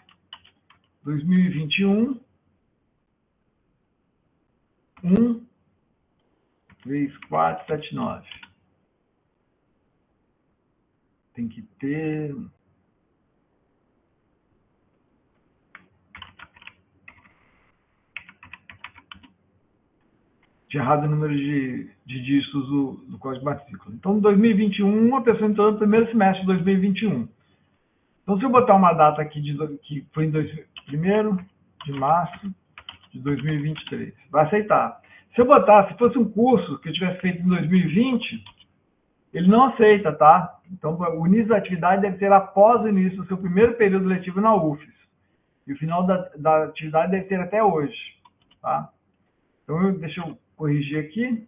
2021, 13479. Tem que ter... de errado o número de dígitos do código de matrícula. Então, em 2021, a pessoa entrou no primeiro semestre de 2021. Então, se eu botar uma data aqui que foi em 1º de março de 2023, vai aceitar. Se eu botar, se fosse um curso que eu tivesse feito em 2020, ele não aceita, tá? Então, o início da atividade deve ser após o início do seu primeiro período letivo na UFES. E o final da atividade deve ser até hoje, tá? Então, deixa eu corrigir aqui.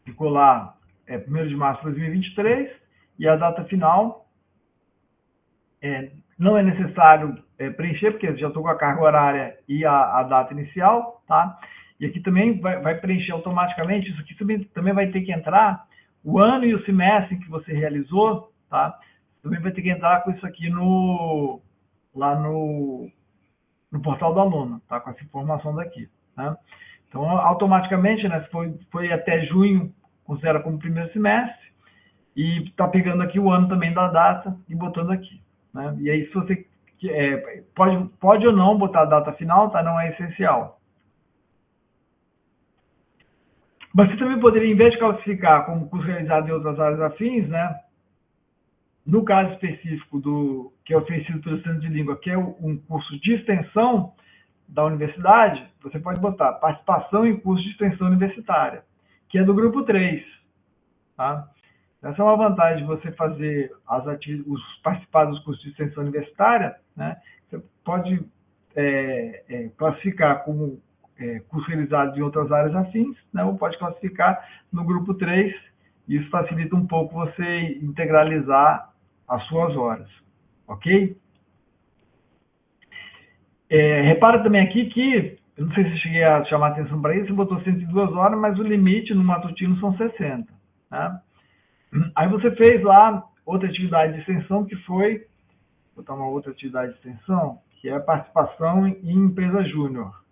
Ficou lá, 1º de março de 2023, e a data final não é necessário preencher, porque já estou com a carga horária e a data inicial, tá? E aqui também vai preencher automaticamente, isso aqui também vai ter que entrar o ano e o semestre que você realizou, tá? Também vai ter que entrar com isso aqui lá no portal do aluno, tá? Com essa informação daqui, né? Então, automaticamente, né, se foi até junho, considera como primeiro semestre, e está pegando aqui o ano também da data e botando aqui, né? E aí, se você pode ou não botar a data final, tá? Não é essencial. Mas você também poderia, em vez de classificar como curso realizado em outras áreas afins, né? No caso específico que é oferecido pelo Centro de Língua, que é um curso de extensão da universidade, você pode botar participação em curso de extensão universitária, que é do grupo 3, tá? Essa é uma vantagem de você fazer participar dos cursos de extensão universitária, né? Você pode classificar como curso realizado em outras áreas afins, né? Ou pode classificar no grupo 3, e isso facilita um pouco você integralizar as suas horas, ok? Repara também aqui que, eu não sei se eu cheguei a chamar a atenção para isso, você botou 102 horas, mas o limite no matutino são 60, né? Aí você fez lá outra atividade de extensão, que foi, vou botar uma outra atividade de extensão, que é a participação em empresa júnior.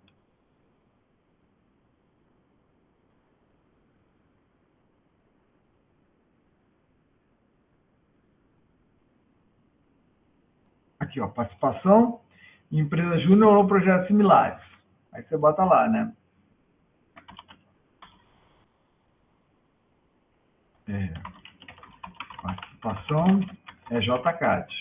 Aqui, ó, participação em empresa júnior ou projetos similares. Aí você bota lá, né? Participação é JCAD.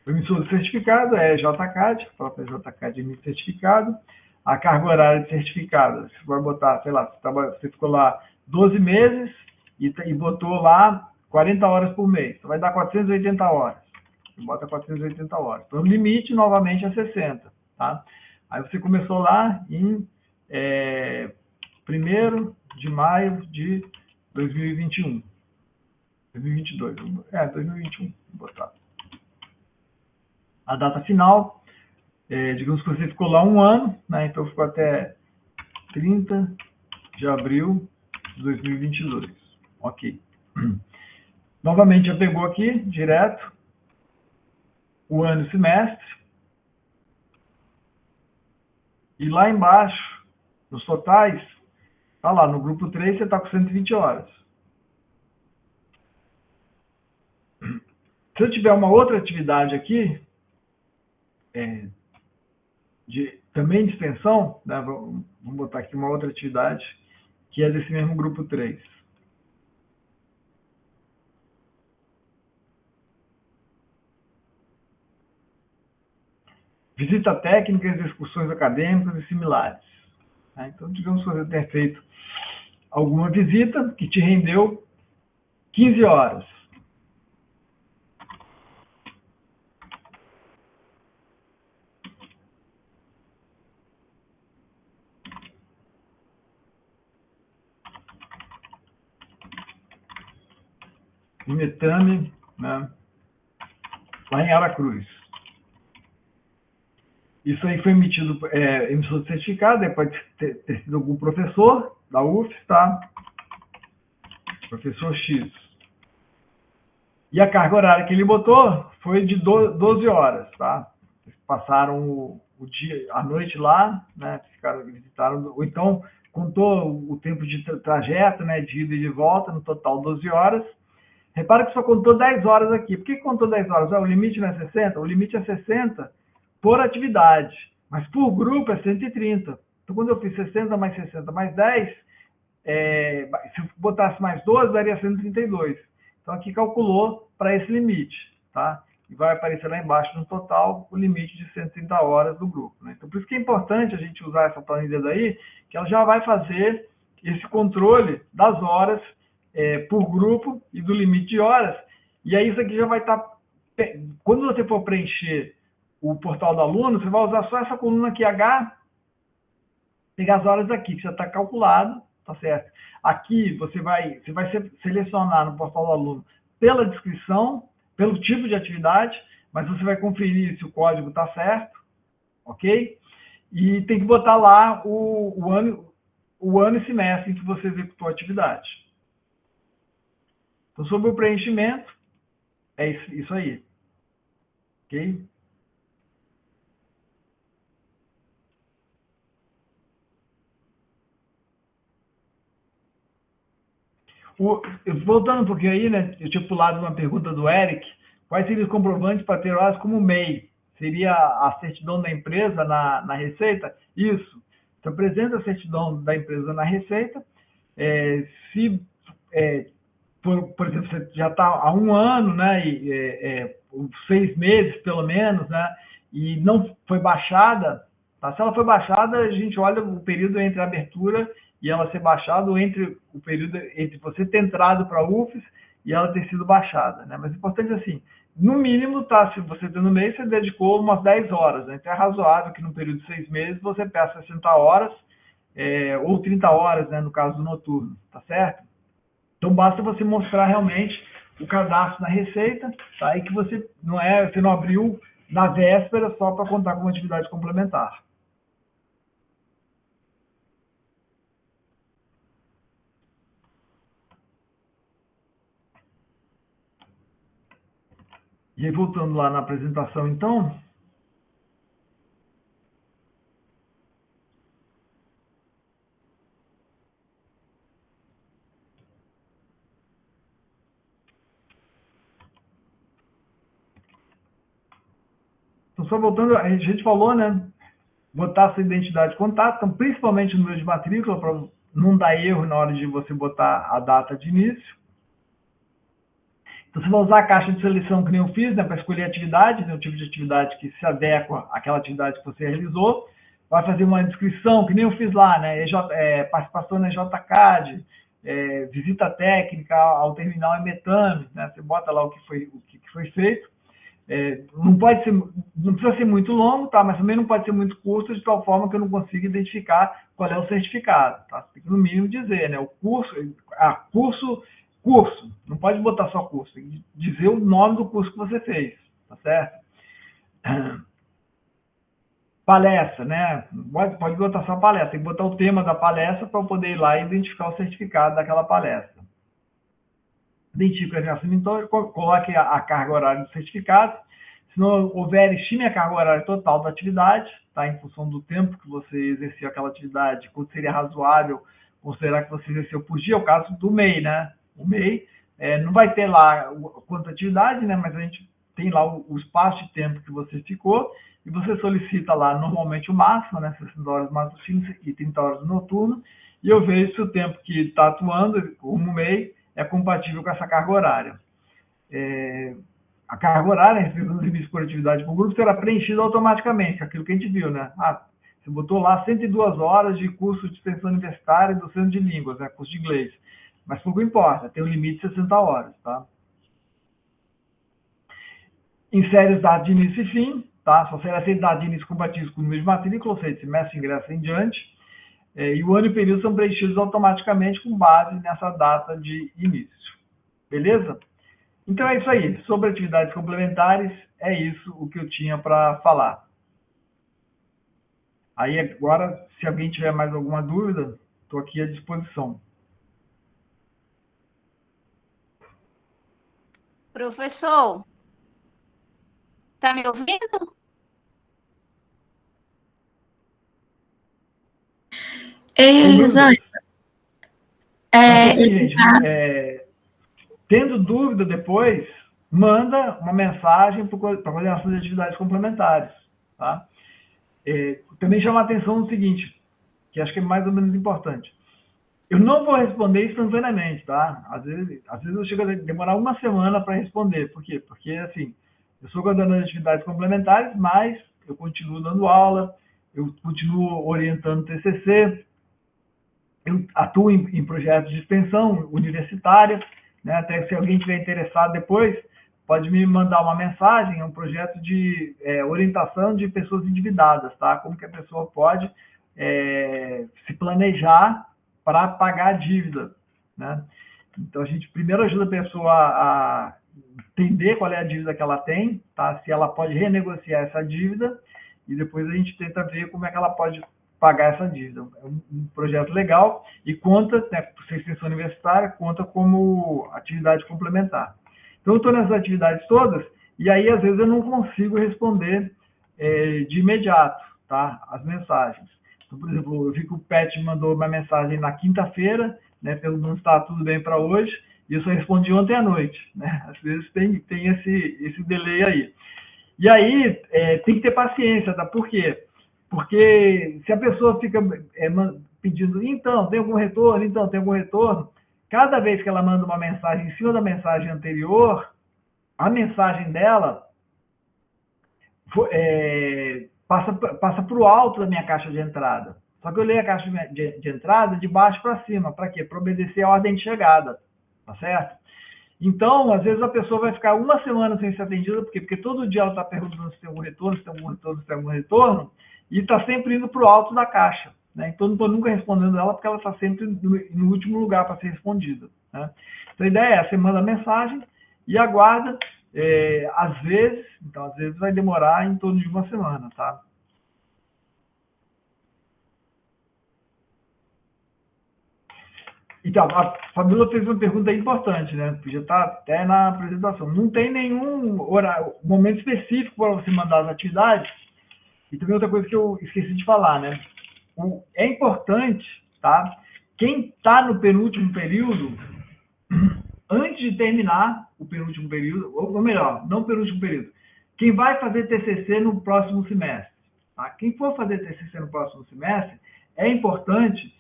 O emissor do certificado é JCAD, a própria JCAD emite certificado. A carga horária de certificado, você vai botar, sei lá, você ficou lá 12 meses e botou lá 40 horas por mês. Então vai dar 480 horas. Você bota 480 horas. Então o limite, novamente, é 60. Tá? Aí você começou lá em 1º de maio de 2021. 2022. 2021. Vou botar. A data final, digamos que você ficou lá um ano, né? Então ficou até 30 de abril de 2022. Ok. Novamente já pegou aqui, direto, o ano e semestre. E lá embaixo, nos totais, tá lá, no grupo 3 você está com 120 horas. Se eu tiver uma outra atividade aqui, também de extensão, né? Vamos botar aqui uma outra atividade, que é desse mesmo grupo 3. Visita técnica, excursões acadêmicas e similares. Então, digamos que você tenha feito alguma visita que te rendeu 15 horas. Em Metame, né? Lá em Aracruz. Isso aí foi emitido, emissor de certificado, pode ter sido algum professor da UFES, tá? Professor X. E a carga horária que ele botou foi de 12 horas, tá? Eles passaram o dia, a noite lá, né? Visitaram, ou então contou o tempo de trajeto, né? De ida e de volta, no total 12 horas. Repara que só contou 10 horas aqui. Por que contou 10 horas? O limite não é 60? O limite é 60 por atividade, mas por grupo é 130. Então, quando eu fiz 60 mais 60 mais 10, se eu botasse mais 12, daria 132. Então, aqui calculou para esse limite, tá? E vai aparecer lá embaixo, no total, o limite de 130 horas do grupo, né? Então, por isso que é importante a gente usar essa planilha daí, que ela já vai fazer esse controle das horas por grupo e do limite de horas. E aí isso aqui já vai estar... Quando você for preencher o portal do aluno, você vai usar só essa coluna aqui, H, pegar as horas aqui, que já está calculado, tá certo? Aqui você vai selecionar no portal do aluno pela descrição, pelo tipo de atividade, mas você vai conferir se o código está certo, ok? E tem que botar lá o ano e semestre em que você executou a atividade. Então, sobre o preenchimento, é isso aí. Ok? Voltando um pouquinho aí, né? Eu tinha pulado uma pergunta do Eric. Quais seriam os comprovantes para ter horas como MEI? Seria a certidão da empresa na Receita? Isso. Então, apresenta a certidão da empresa na Receita. Se, por exemplo, você já está há 1 ano, né? 6 meses, pelo menos, né? E não foi baixada, tá? Se ela foi baixada, a gente olha o período entre a abertura e ela ser baixada, ou entre o período entre você ter entrado para a UFES e ela ter sido baixada, né? Mas o importante é assim, no mínimo, tá, se você tem no mês, você dedicou umas 10 horas, né? Então é razoável que no período de 6 meses você peça 60 horas, ou 30 horas, né, no caso do noturno, tá certo? Então basta você mostrar realmente o cadastro na Receita, tá? E que você não abriu na véspera só para contar como atividade complementar. E aí, voltando lá na apresentação, então. Então, só voltando, a gente falou, né? Botar sua identidade de contato, então, principalmente o número de matrícula, para não dar erro na hora de você botar a data de início. Então, você vai usar a caixa de seleção que nem eu fiz, né, para escolher a atividade, né, o tipo de atividade que se adequa àquela atividade que você realizou. Vai fazer uma descrição, que nem eu fiz lá, né, participação na JCAD, visita técnica ao terminal em Metame, né, você bota lá o que foi feito. Não precisa ser muito longo, tá? Mas também não pode ser muito curto, de tal forma que eu não consiga identificar qual é o certificado, tá? Você tem que, no mínimo, dizer, né? O curso, curso, não pode botar só curso, tem que dizer o nome do curso que você fez, tá certo? Palestra, né? Pode botar só palestra, tem que botar o tema da palestra para eu poder ir lá e identificar o certificado daquela palestra. Identifique o exercício monitor, coloque a carga horária do certificado. Se não houver, estime a carga horária total da atividade, tá? Em função do tempo que você exerceu aquela atividade, quanto seria razoável considerar que você exerceu por dia, é o caso do MEI, né? O MEI não vai ter lá quanta atividade, né? Mas a gente tem lá o espaço de tempo que você ficou e você solicita lá normalmente o máximo, né? 60 horas matutinas e 30 horas noturno, e eu vejo se o tempo que está atuando como MEI é compatível com essa carga horária. A carga horária, recebendo o serviço por atividade por grupo, será preenchida automaticamente, aquilo que a gente viu, né? Você botou lá 102 horas de curso de extensão universitária do Centro de Línguas, né? Curso de inglês. Mas pouco importa, tem um limite de 60 horas, tá? Insere os dados de início e fim, tá? Só será aceito dados de início compatíveis com o número de matrícula, ou seja, semestre, ingresso em diante. E o ano e o período são preenchidos automaticamente com base nessa data de início. Beleza? Então é isso aí. Sobre atividades complementares, é isso o que eu tinha para falar. Aí agora, se alguém tiver mais alguma dúvida, estou aqui à disposição. Professor, está me ouvindo? Elisângela, Gente, tendo dúvida depois, manda uma mensagem para a coordenação de atividades complementares. tá? Também chamar a atenção no seguinte, que acho que é mais ou menos importante. Eu não vou responder instantaneamente, tá? Às vezes eu chego a demorar uma semana para responder. Por quê? Porque, assim, eu sou coordenador de atividades complementares, mas eu continuo dando aula, eu continuo orientando TCC, eu atuo em projetos de extensão universitária, né? Até se alguém tiver interessado depois, pode me mandar uma mensagem, é um projeto de orientação de pessoas endividadas, tá? Como que a pessoa pode se planejar para pagar a dívida, né? Então, a gente primeiro ajuda a pessoa a entender qual é a dívida que ela tem, tá? Se ela pode renegociar essa dívida, e depois a gente tenta ver como é que ela pode pagar essa dívida. É um projeto legal e conta, né, por ser extensão universitária, conta como atividade complementar. Então, eu estou nessas atividades todas, e aí, às vezes, eu não consigo responder de imediato, tá? As mensagens. Então, por exemplo, eu vi que o Pet mandou uma mensagem na quinta-feira, né, perguntando se está tudo bem para hoje, e eu só respondi ontem à noite, né? Às vezes tem esse delay aí. E aí, tem que ter paciência, tá? Por quê? Porque se a pessoa fica pedindo, então, tem algum retorno? Então, tem algum retorno? Cada vez que ela manda uma mensagem em cima da mensagem anterior, a mensagem dela passa para o alto da minha caixa de entrada. Só que eu leio a caixa de entrada de baixo para cima. Para quê? Para obedecer a ordem de chegada. Tá certo? Então, às vezes a pessoa vai ficar uma semana sem ser atendida. Por quê? Porque todo dia ela está perguntando se tem algum retorno, se tem algum retorno, se tem algum retorno. E está sempre indo para o alto da caixa, né? Então, não estou nunca respondendo ela, porque ela está sempre no último lugar para ser respondida, né? Então, a ideia é, você manda a mensagem e aguarda, às vezes vai demorar em torno de uma semana, tá? Então, a Fabíola fez uma pergunta importante, né? Podia estar até na apresentação. Não tem nenhum momento específico para você mandar as atividades. E também outra coisa que eu esqueci de falar, né? É importante, tá? Quem está no penúltimo período, antes de terminar o penúltimo período, ou melhor, não penúltimo período, quem vai fazer TCC no próximo semestre, tá? Quem for fazer TCC no próximo semestre, é importante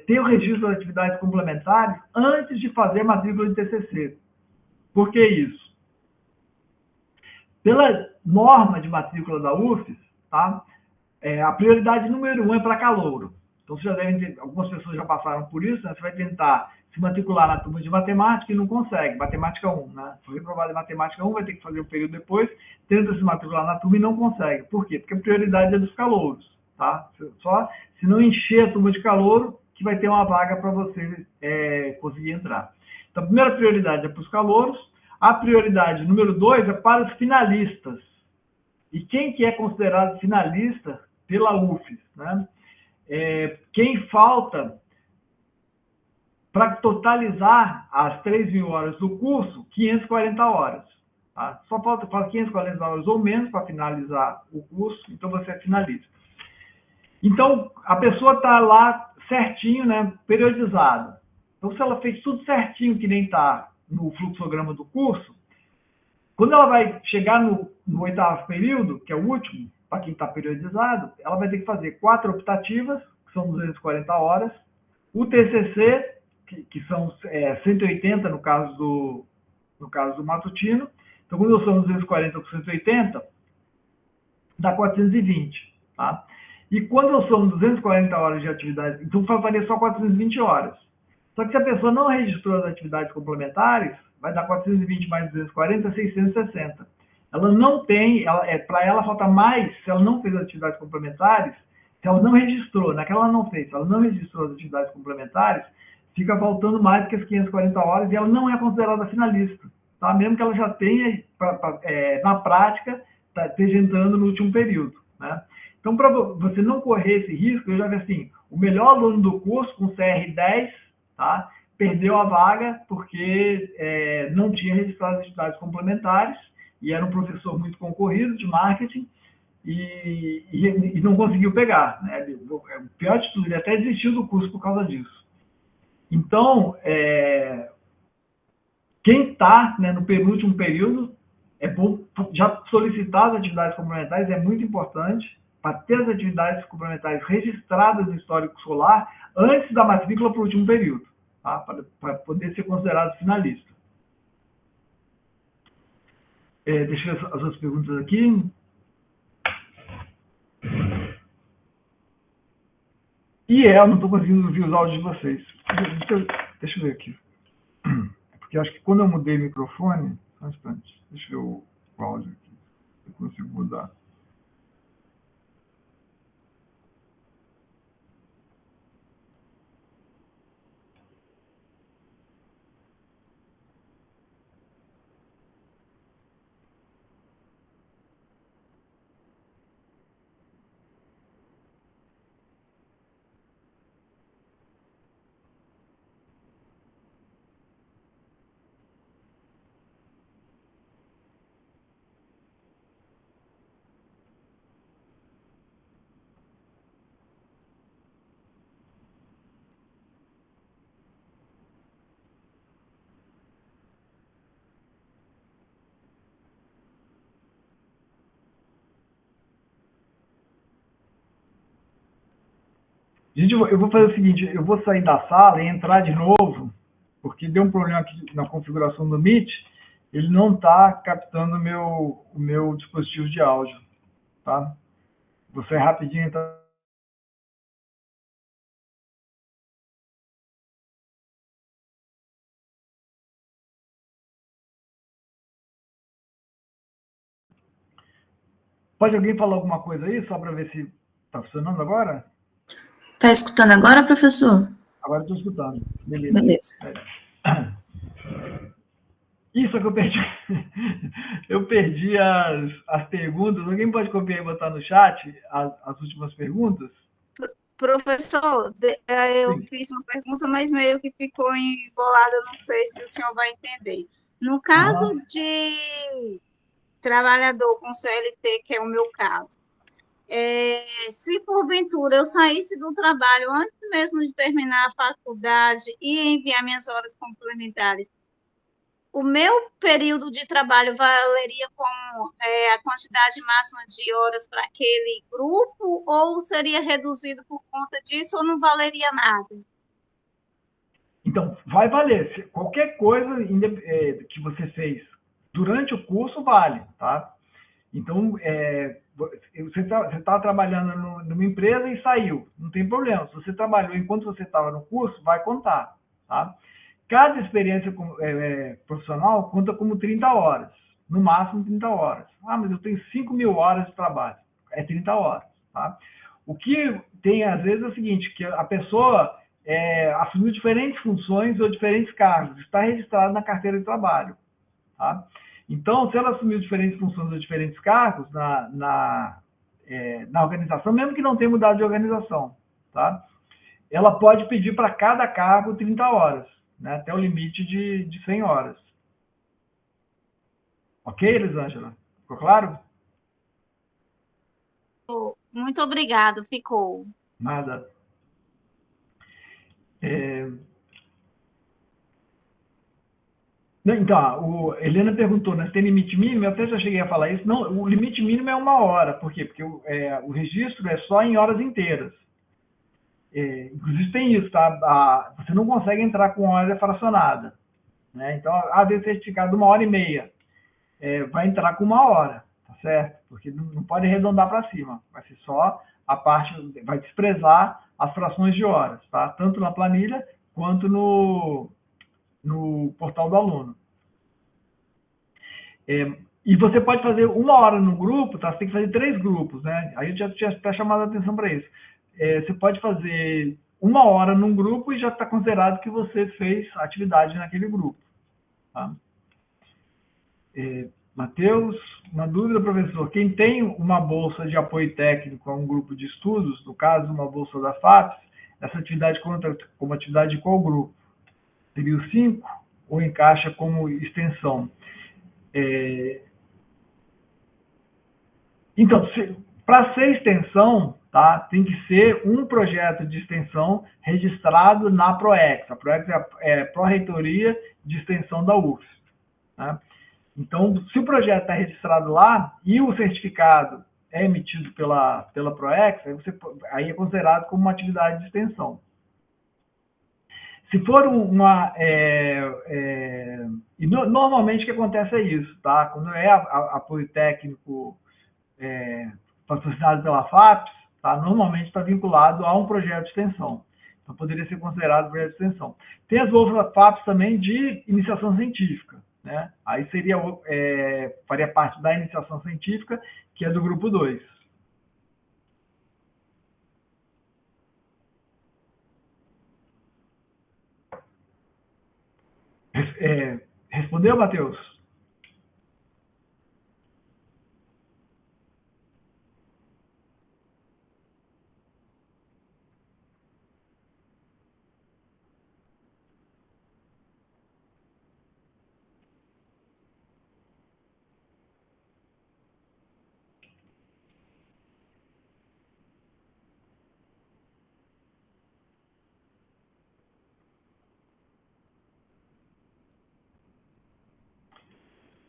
ter o registro das atividades complementares antes de fazer a matrícula de TCC. Por que isso? Pela norma de matrícula da UFES, tá? A prioridade número 1 é para calouro. Então, você já deve ter, algumas pessoas já passaram por isso, né? Você vai tentar se matricular na turma de matemática e não consegue. Matemática 1, né? Foi reprovado em matemática 1, vai ter que fazer o período depois, tenta se matricular na turma e não consegue. Por quê? Porque a prioridade é dos calouros, tá? Só se não encher a turma de calouro, que vai ter uma vaga para você conseguir entrar. Então, a primeira prioridade é para os calouros. A prioridade número 2 é para os finalistas. E quem que é considerado finalista pela UFES, né? Quem falta para totalizar as 3.000 horas do curso, 540 horas. Tá? Só falta 540 horas ou menos para finalizar o curso, então você é finalista. Então, a pessoa está lá certinho, né, periodizado. Então, se ela fez tudo certinho, que nem está no fluxograma do curso, quando ela vai chegar no 8º período, que é o último, para quem está periodizado, ela vai ter que fazer 4 optativas, que são 240 horas, o TCC, que são 180 no caso do matutino. Então, quando eu somo 240 com 180, dá 420, tá? E quando eu somo 240 horas de atividade, então vai valer só 420 horas. Só que se a pessoa não registrou as atividades complementares, vai dar 420 mais 240, 660. Ela não tem, para ela falta mais, se ela não fez as atividades complementares, se ela não registrou, naquela ela não fez, se ela não registrou as atividades complementares, fica faltando mais que as 540 horas e ela não é considerada finalista, tá? Mesmo que ela já tenha, na prática, esteja entrando no último período, né? Então, para você não correr esse risco, eu já vi assim, o melhor aluno do curso, com CR10, tá? Perdeu a vaga porque não tinha registrado as atividades complementares e era um professor muito concorrido de marketing e não conseguiu pegar, né? O pior de tudo, ele até desistiu do curso por causa disso. Então, quem está, né, no penúltimo período É bom já solicitar as atividades complementares, é muito importante para ter as atividades complementares registradas no histórico escolar antes da matrícula para o último período, tá? Para poder ser considerado finalista. Deixa eu ver as outras perguntas aqui. Eu não estou conseguindo ouvir os áudios de vocês. Deixa eu ver aqui. Porque eu acho que quando eu mudei o microfone... Só um instante. Deixa eu ver o áudio aqui. Eu consigo mudar. Gente, eu vou fazer o seguinte, eu vou sair da sala e entrar de novo, porque deu um problema aqui na configuração do Meet, ele não está captando o meu dispositivo de áudio, tá? Vou sair rapidinho, então. Pode alguém falar alguma coisa aí, só para ver se está funcionando agora? Tá escutando agora, professor? Agora estou escutando. Beleza. Isso é que eu perdi. Eu perdi as perguntas. Alguém pode copiar e botar no chat as últimas perguntas? Professor, eu Sim. fiz uma pergunta, mas meio que ficou embolada, não sei se o senhor vai entender. No caso de trabalhador com CLT, que é o meu caso, se porventura eu saísse do trabalho antes mesmo de terminar a faculdade e enviar minhas horas complementares, o meu período de trabalho valeria como a quantidade máxima de horas para aquele grupo, ou seria reduzido por conta disso, ou não valeria nada? Então, vai valer. Qualquer coisa que você fez durante o curso vale, tá? Então, você estava trabalhando numa empresa e saiu, não tem problema. Se você trabalhou enquanto você estava no curso, vai contar, tá? Cada experiência profissional conta como 30 horas, no máximo 30 horas. Mas eu tenho 5.000 horas de trabalho, é 30 horas, tá? O que tem, às vezes, é o seguinte, que a pessoa assumiu diferentes funções ou diferentes cargos, está registrado na carteira de trabalho, tá? Então, se ela assumiu diferentes funções ou diferentes cargos na organização, mesmo que não tenha mudado de organização, tá? Ela pode pedir para cada cargo 30 horas, né? Até o limite de 100 horas. Ok, Elisângela? Ficou claro? Muito obrigado, ficou. Nada. Então, Helena perguntou, né, se tem limite mínimo? Eu até já cheguei a falar isso. Não, o limite mínimo é 1 hora. Por quê? Porque o registro é só em horas inteiras. Inclusive tem isso, tá? Você não consegue entrar com hora fracionada, né? Então, às vezes certificado 1h30, vai entrar com 1 hora, tá certo? Porque não pode arredondar para cima, vai ser só a parte, vai desprezar as frações de horas, tá? Tanto na planilha quanto no portal do aluno. E você pode fazer 1 hora no grupo, tá? Você tem que fazer 3 grupos, né? Aí eu já tinha até chamado a atenção para isso. Você pode fazer 1 hora num grupo e já está considerado que você fez atividade naquele grupo, tá? Matheus, uma dúvida, professor. Quem tem uma bolsa de apoio técnico a um grupo de estudos, no caso, uma bolsa da FAPES, essa atividade conta como atividade de qual grupo? Seria o 5 ou encaixa como extensão? Então, para ser extensão, tá, tem que ser um projeto de extensão registrado na PROEX. A PROEX é a Pró-Reitoria de Extensão da UFS, tá? Então, se o projeto está registrado lá e o certificado é emitido pela ProEx, aí é considerado como uma atividade de extensão. Se for normalmente o que acontece é isso, tá? Quando é apoio técnico patrocinado pela FAPES, tá? Normalmente está vinculado a um projeto de extensão. Então, poderia ser considerado projeto de extensão. Tem as outras FAPES também de iniciação científica, né? Aí faria parte da iniciação científica, que é do grupo 2. Respondeu, Matheus?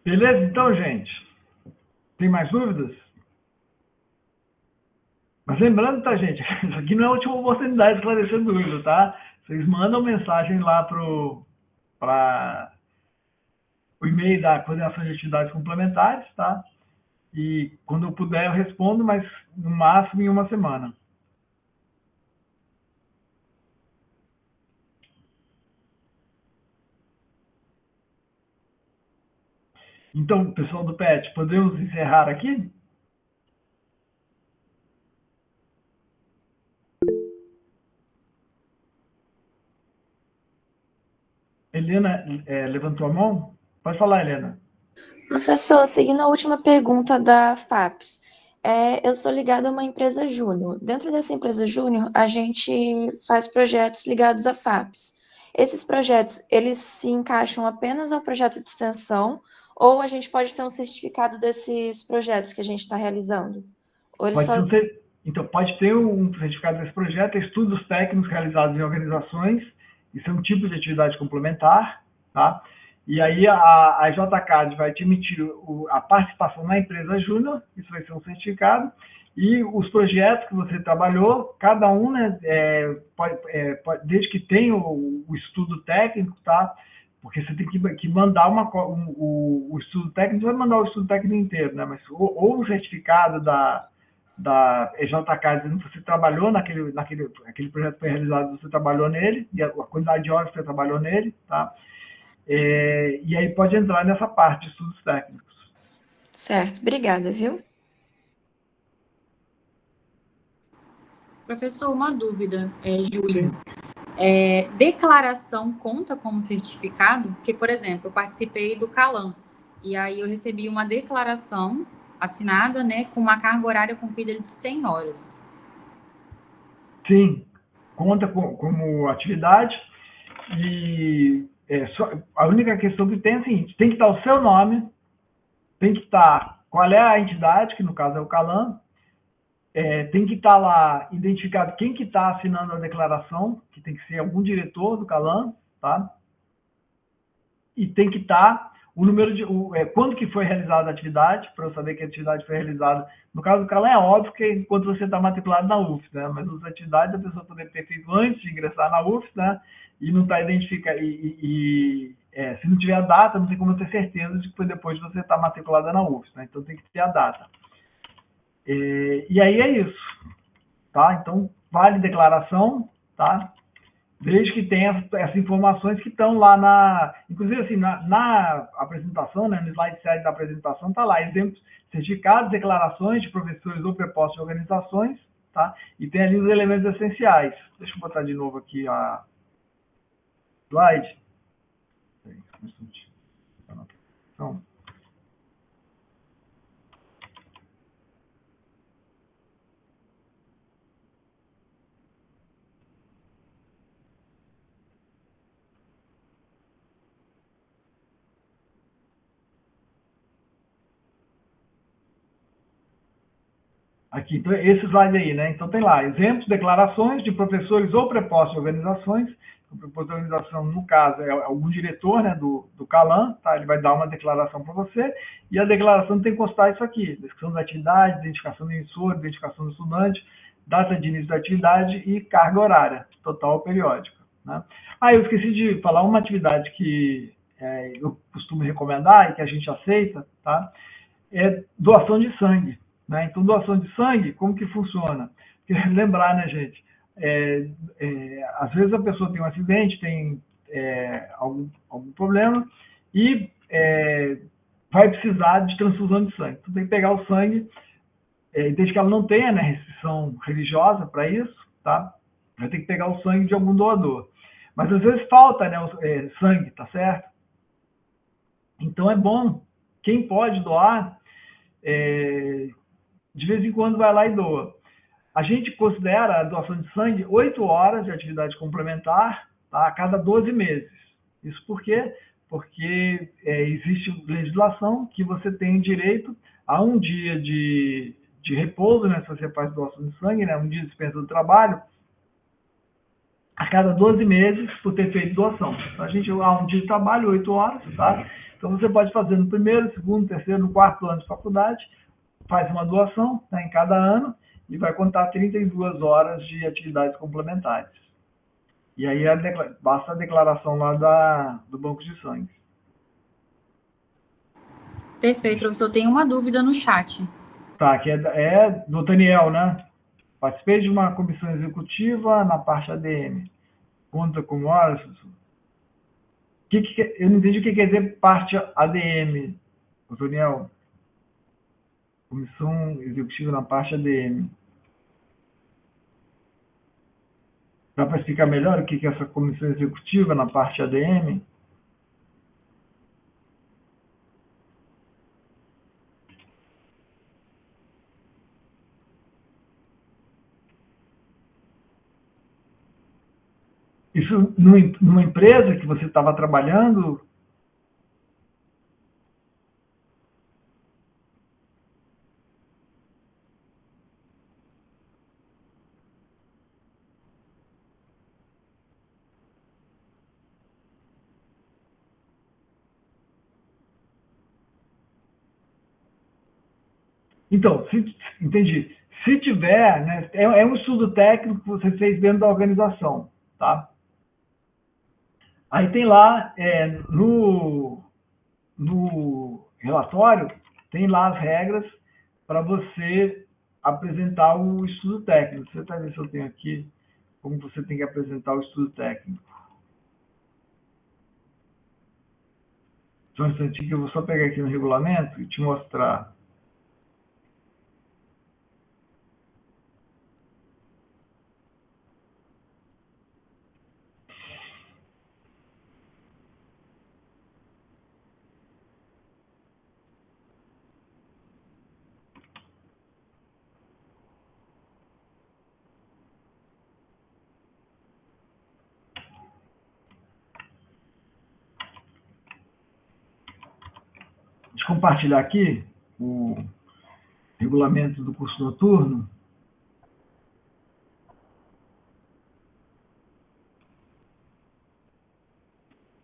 Beleza? Então, gente, tem mais dúvidas? Mas lembrando, tá, gente, isso aqui não é a última oportunidade de esclarecer dúvida, tá? Vocês mandam mensagem lá para o e-mail da coordenação de atividades complementares, tá? E quando eu puder eu respondo, mas no máximo em uma semana. Então, pessoal do PET, podemos encerrar aqui? Helena levantou a mão? Pode falar, Helena. Professor, seguindo a última pergunta da FAPES, eu sou ligada a uma empresa júnior. Dentro dessa empresa júnior, a gente faz projetos ligados à FAPES. Esses projetos, eles se encaixam apenas ao projeto de extensão ou a gente pode ter um certificado desses projetos que a gente está realizando? Ou eles só... Então, pode ter um certificado desse projeto, estudos técnicos realizados em organizações, isso é um tipo de atividade complementar, tá? E aí a JCAD vai te emitir a participação na empresa júnior, isso vai ser um certificado, e os projetos que você trabalhou, cada um, né, desde que tenha o estudo técnico, tá? Porque você tem que mandar o estudo técnico, não vai mandar o estudo técnico inteiro, né? Mas ou o certificado da JCAD dizendo que você trabalhou aquele projeto foi realizado, você trabalhou nele, e a quantidade de horas que você trabalhou nele, tá? E aí pode entrar nessa parte de estudos técnicos. Certo, obrigada, viu? Professor, uma dúvida, Júlia. Declaração conta como certificado? Porque, por exemplo, eu participei do CALAM, e aí eu recebi uma declaração assinada, né, com uma carga horária cumprida de 100 horas. Sim, conta como atividade, e a única questão que tem é a seguinte: tem que estar o seu nome, tem que estar qual é a entidade, que no caso é o CALAM, tem que estar lá identificado quem que está assinando a declaração, que tem que ser algum diretor do CALAM, tá? E tem que estar o número de... quando que foi realizada a atividade, para eu saber que a atividade foi realizada. No caso do CALAM é óbvio que enquanto você está matriculado na UF, né? Mas as atividades a pessoa poderia ter feito antes de ingressar na UF, né? E não está identificado... se não tiver a data, não tem como eu ter certeza de que foi depois de você estar matriculada na UF, né? Então tem que ter a data. E aí é isso, tá? Então, vale declaração, tá? Desde que tenha essas informações que estão lá inclusive assim, na apresentação, né, no slide 7 da apresentação, está lá, exemplos, certificados, declarações de professores ou prepostos de organizações, tá? E tem ali os elementos essenciais. Deixa eu botar de novo aqui a slide. Então, aqui, então, esse slide aí, né? Então tem lá, exemplos, declarações de professores ou prepostos de organizações O preposto de organização, no caso, é algum diretor, né, do CALAN, tá? Ele vai dar uma declaração para você, e a declaração tem que constar isso aqui: descrição da atividade, identificação do emissor, identificação do estudante, data de início da atividade e carga horária, total ou periódica, né? Eu esqueci de falar uma atividade que eu costumo recomendar e que a gente aceita, tá? É doação de sangue, né? Então, doação de sangue, como que funciona? Porque, lembrar, né, gente? Às vezes a pessoa tem um acidente, tem algum problema e vai precisar de transfusão de sangue. Então, tem que pegar o sangue, desde que ela não tenha, né, restrição religiosa para isso, tá? Vai ter que pegar o sangue de algum doador. Mas às vezes falta, né, sangue, tá certo? Então é bom, quem pode doar, de vez em quando vai lá e doa. A gente considera a doação de sangue 8 horas de atividade complementar, tá, a cada 12 meses. Isso por quê? Porque existe legislação que você tem direito a um dia de repouso, né, se você faz doação de sangue, né, um dia de dispensa do trabalho, a cada 12 meses por ter feito doação. Então, a gente há um dia de trabalho, 8 horas, tá? Então, você pode fazer no primeiro, segundo, terceiro, no quarto ano de faculdade, faz uma doação, né, em cada ano, e vai contar 32 horas de atividades complementares. E aí basta a declaração lá do banco de sangue. Perfeito, professor. Tem uma dúvida no chat. Tá, que é do Daniel, né? Participei de uma comissão executiva na parte ADM. Conta com horas? Eu não entendi o que quer dizer parte ADM, Daniel. Comissão executiva na parte ADM. Dá para explicar melhor o que é essa comissão executiva na parte ADM? Isso numa empresa que você estava trabalhando? Então, entendi. Se tiver, né, é um estudo técnico que você fez dentro da organização, tá? Aí tem lá, no relatório, tem lá as regras para você apresentar o estudo técnico. Você está vendo se eu tenho aqui como você tem que apresentar o estudo técnico. Só um instantinho que eu vou só pegar aqui no regulamento e te mostrar. Deixa eu compartilhar aqui o regulamento do curso noturno.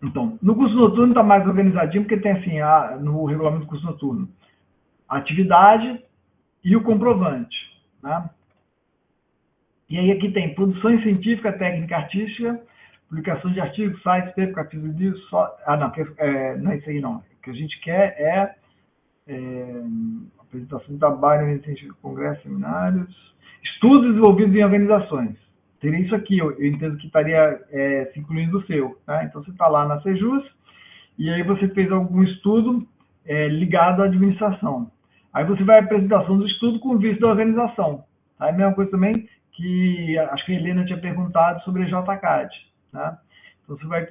Então, no curso noturno está mais organizadinho, porque tem assim, no regulamento do curso noturno, a atividade e o comprovante, né? E aí aqui tem produção científica, técnica artística, publicação de artigos, sites, artigos de livros, não é isso aí não. O que a gente quer é apresentação de trabalho, científico, congressos, seminários, estudos desenvolvidos em organizações. Teria isso aqui, eu entendo que estaria se incluindo o seu, tá? Então, você está lá na Sejus, e aí você fez algum estudo ligado à administração. Aí você vai à apresentação do estudo com o vice da organização. Tá? É a mesma coisa também que acho que a Helena tinha perguntado sobre a JCAD. Tá? Então, você vai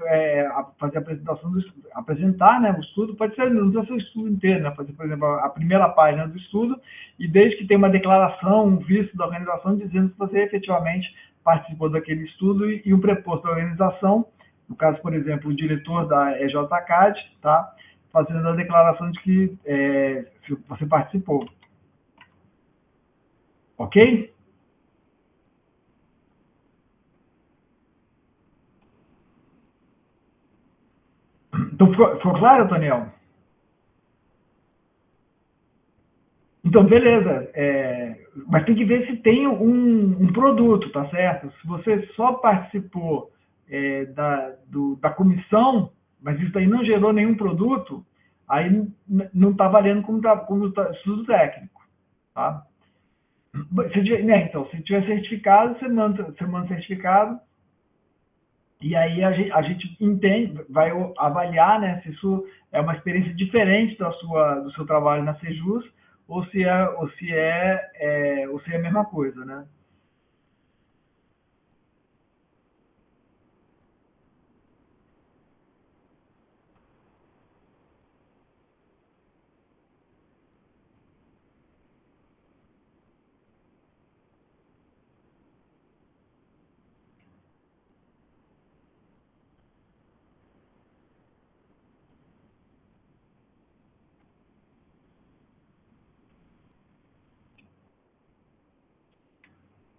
fazer a apresentação do estudo, apresentar, né, o estudo, pode ser, não precisa ser o estudo inteiro, né? Fazer, por exemplo, a primeira página do estudo, e desde que tenha uma declaração, um visto da organização, dizendo que você efetivamente participou daquele estudo e um preposto da organização, no caso, por exemplo, o diretor da EJCAD, tá, fazendo a declaração de que você participou. Ok? Então, ficou claro, Daniel? Então, beleza. Mas tem que ver se tem um produto, tá certo? Se você só participou da comissão, mas isso aí não gerou nenhum produto, aí não está valendo como estudo técnico, tá? Então, se tiver certificado, você manda certificado, e aí a gente entende, vai avaliar, né, se isso é uma experiência diferente do seu trabalho na Sejus, ou se é a mesma coisa, né?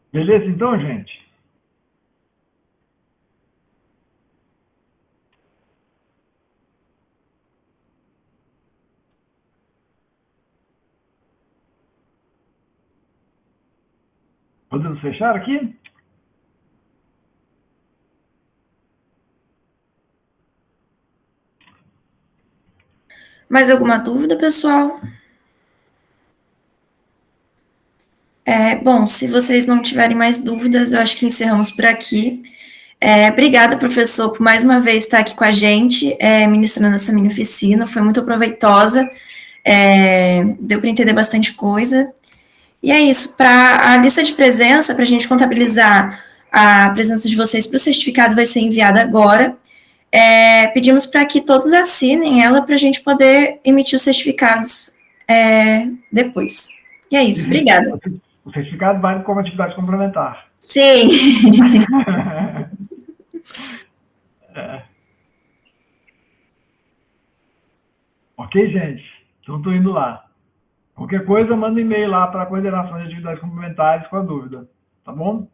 Beleza, então, gente? Podemos fechar aqui? Mais alguma dúvida, pessoal? Bom, se vocês não tiverem mais dúvidas, eu acho que encerramos por aqui. Obrigada, professor, por mais uma vez estar aqui com a gente, ministrando essa mini oficina, foi muito proveitosa, deu para entender bastante coisa. E é isso, para a lista de presença, para a gente contabilizar a presença de vocês para o certificado, vai ser enviada agora. Pedimos para que todos assinem ela para a gente poder emitir os certificados depois. E é isso, obrigada. O certificado vale como atividade complementar. Sim. Ok, gente? Então, estou indo lá. Qualquer coisa, manda um e-mail lá para a coordenação de atividades complementares com a dúvida. Tá bom?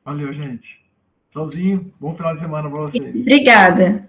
Valeu, gente. Tchauzinho. Bom final de semana para vocês. Obrigada.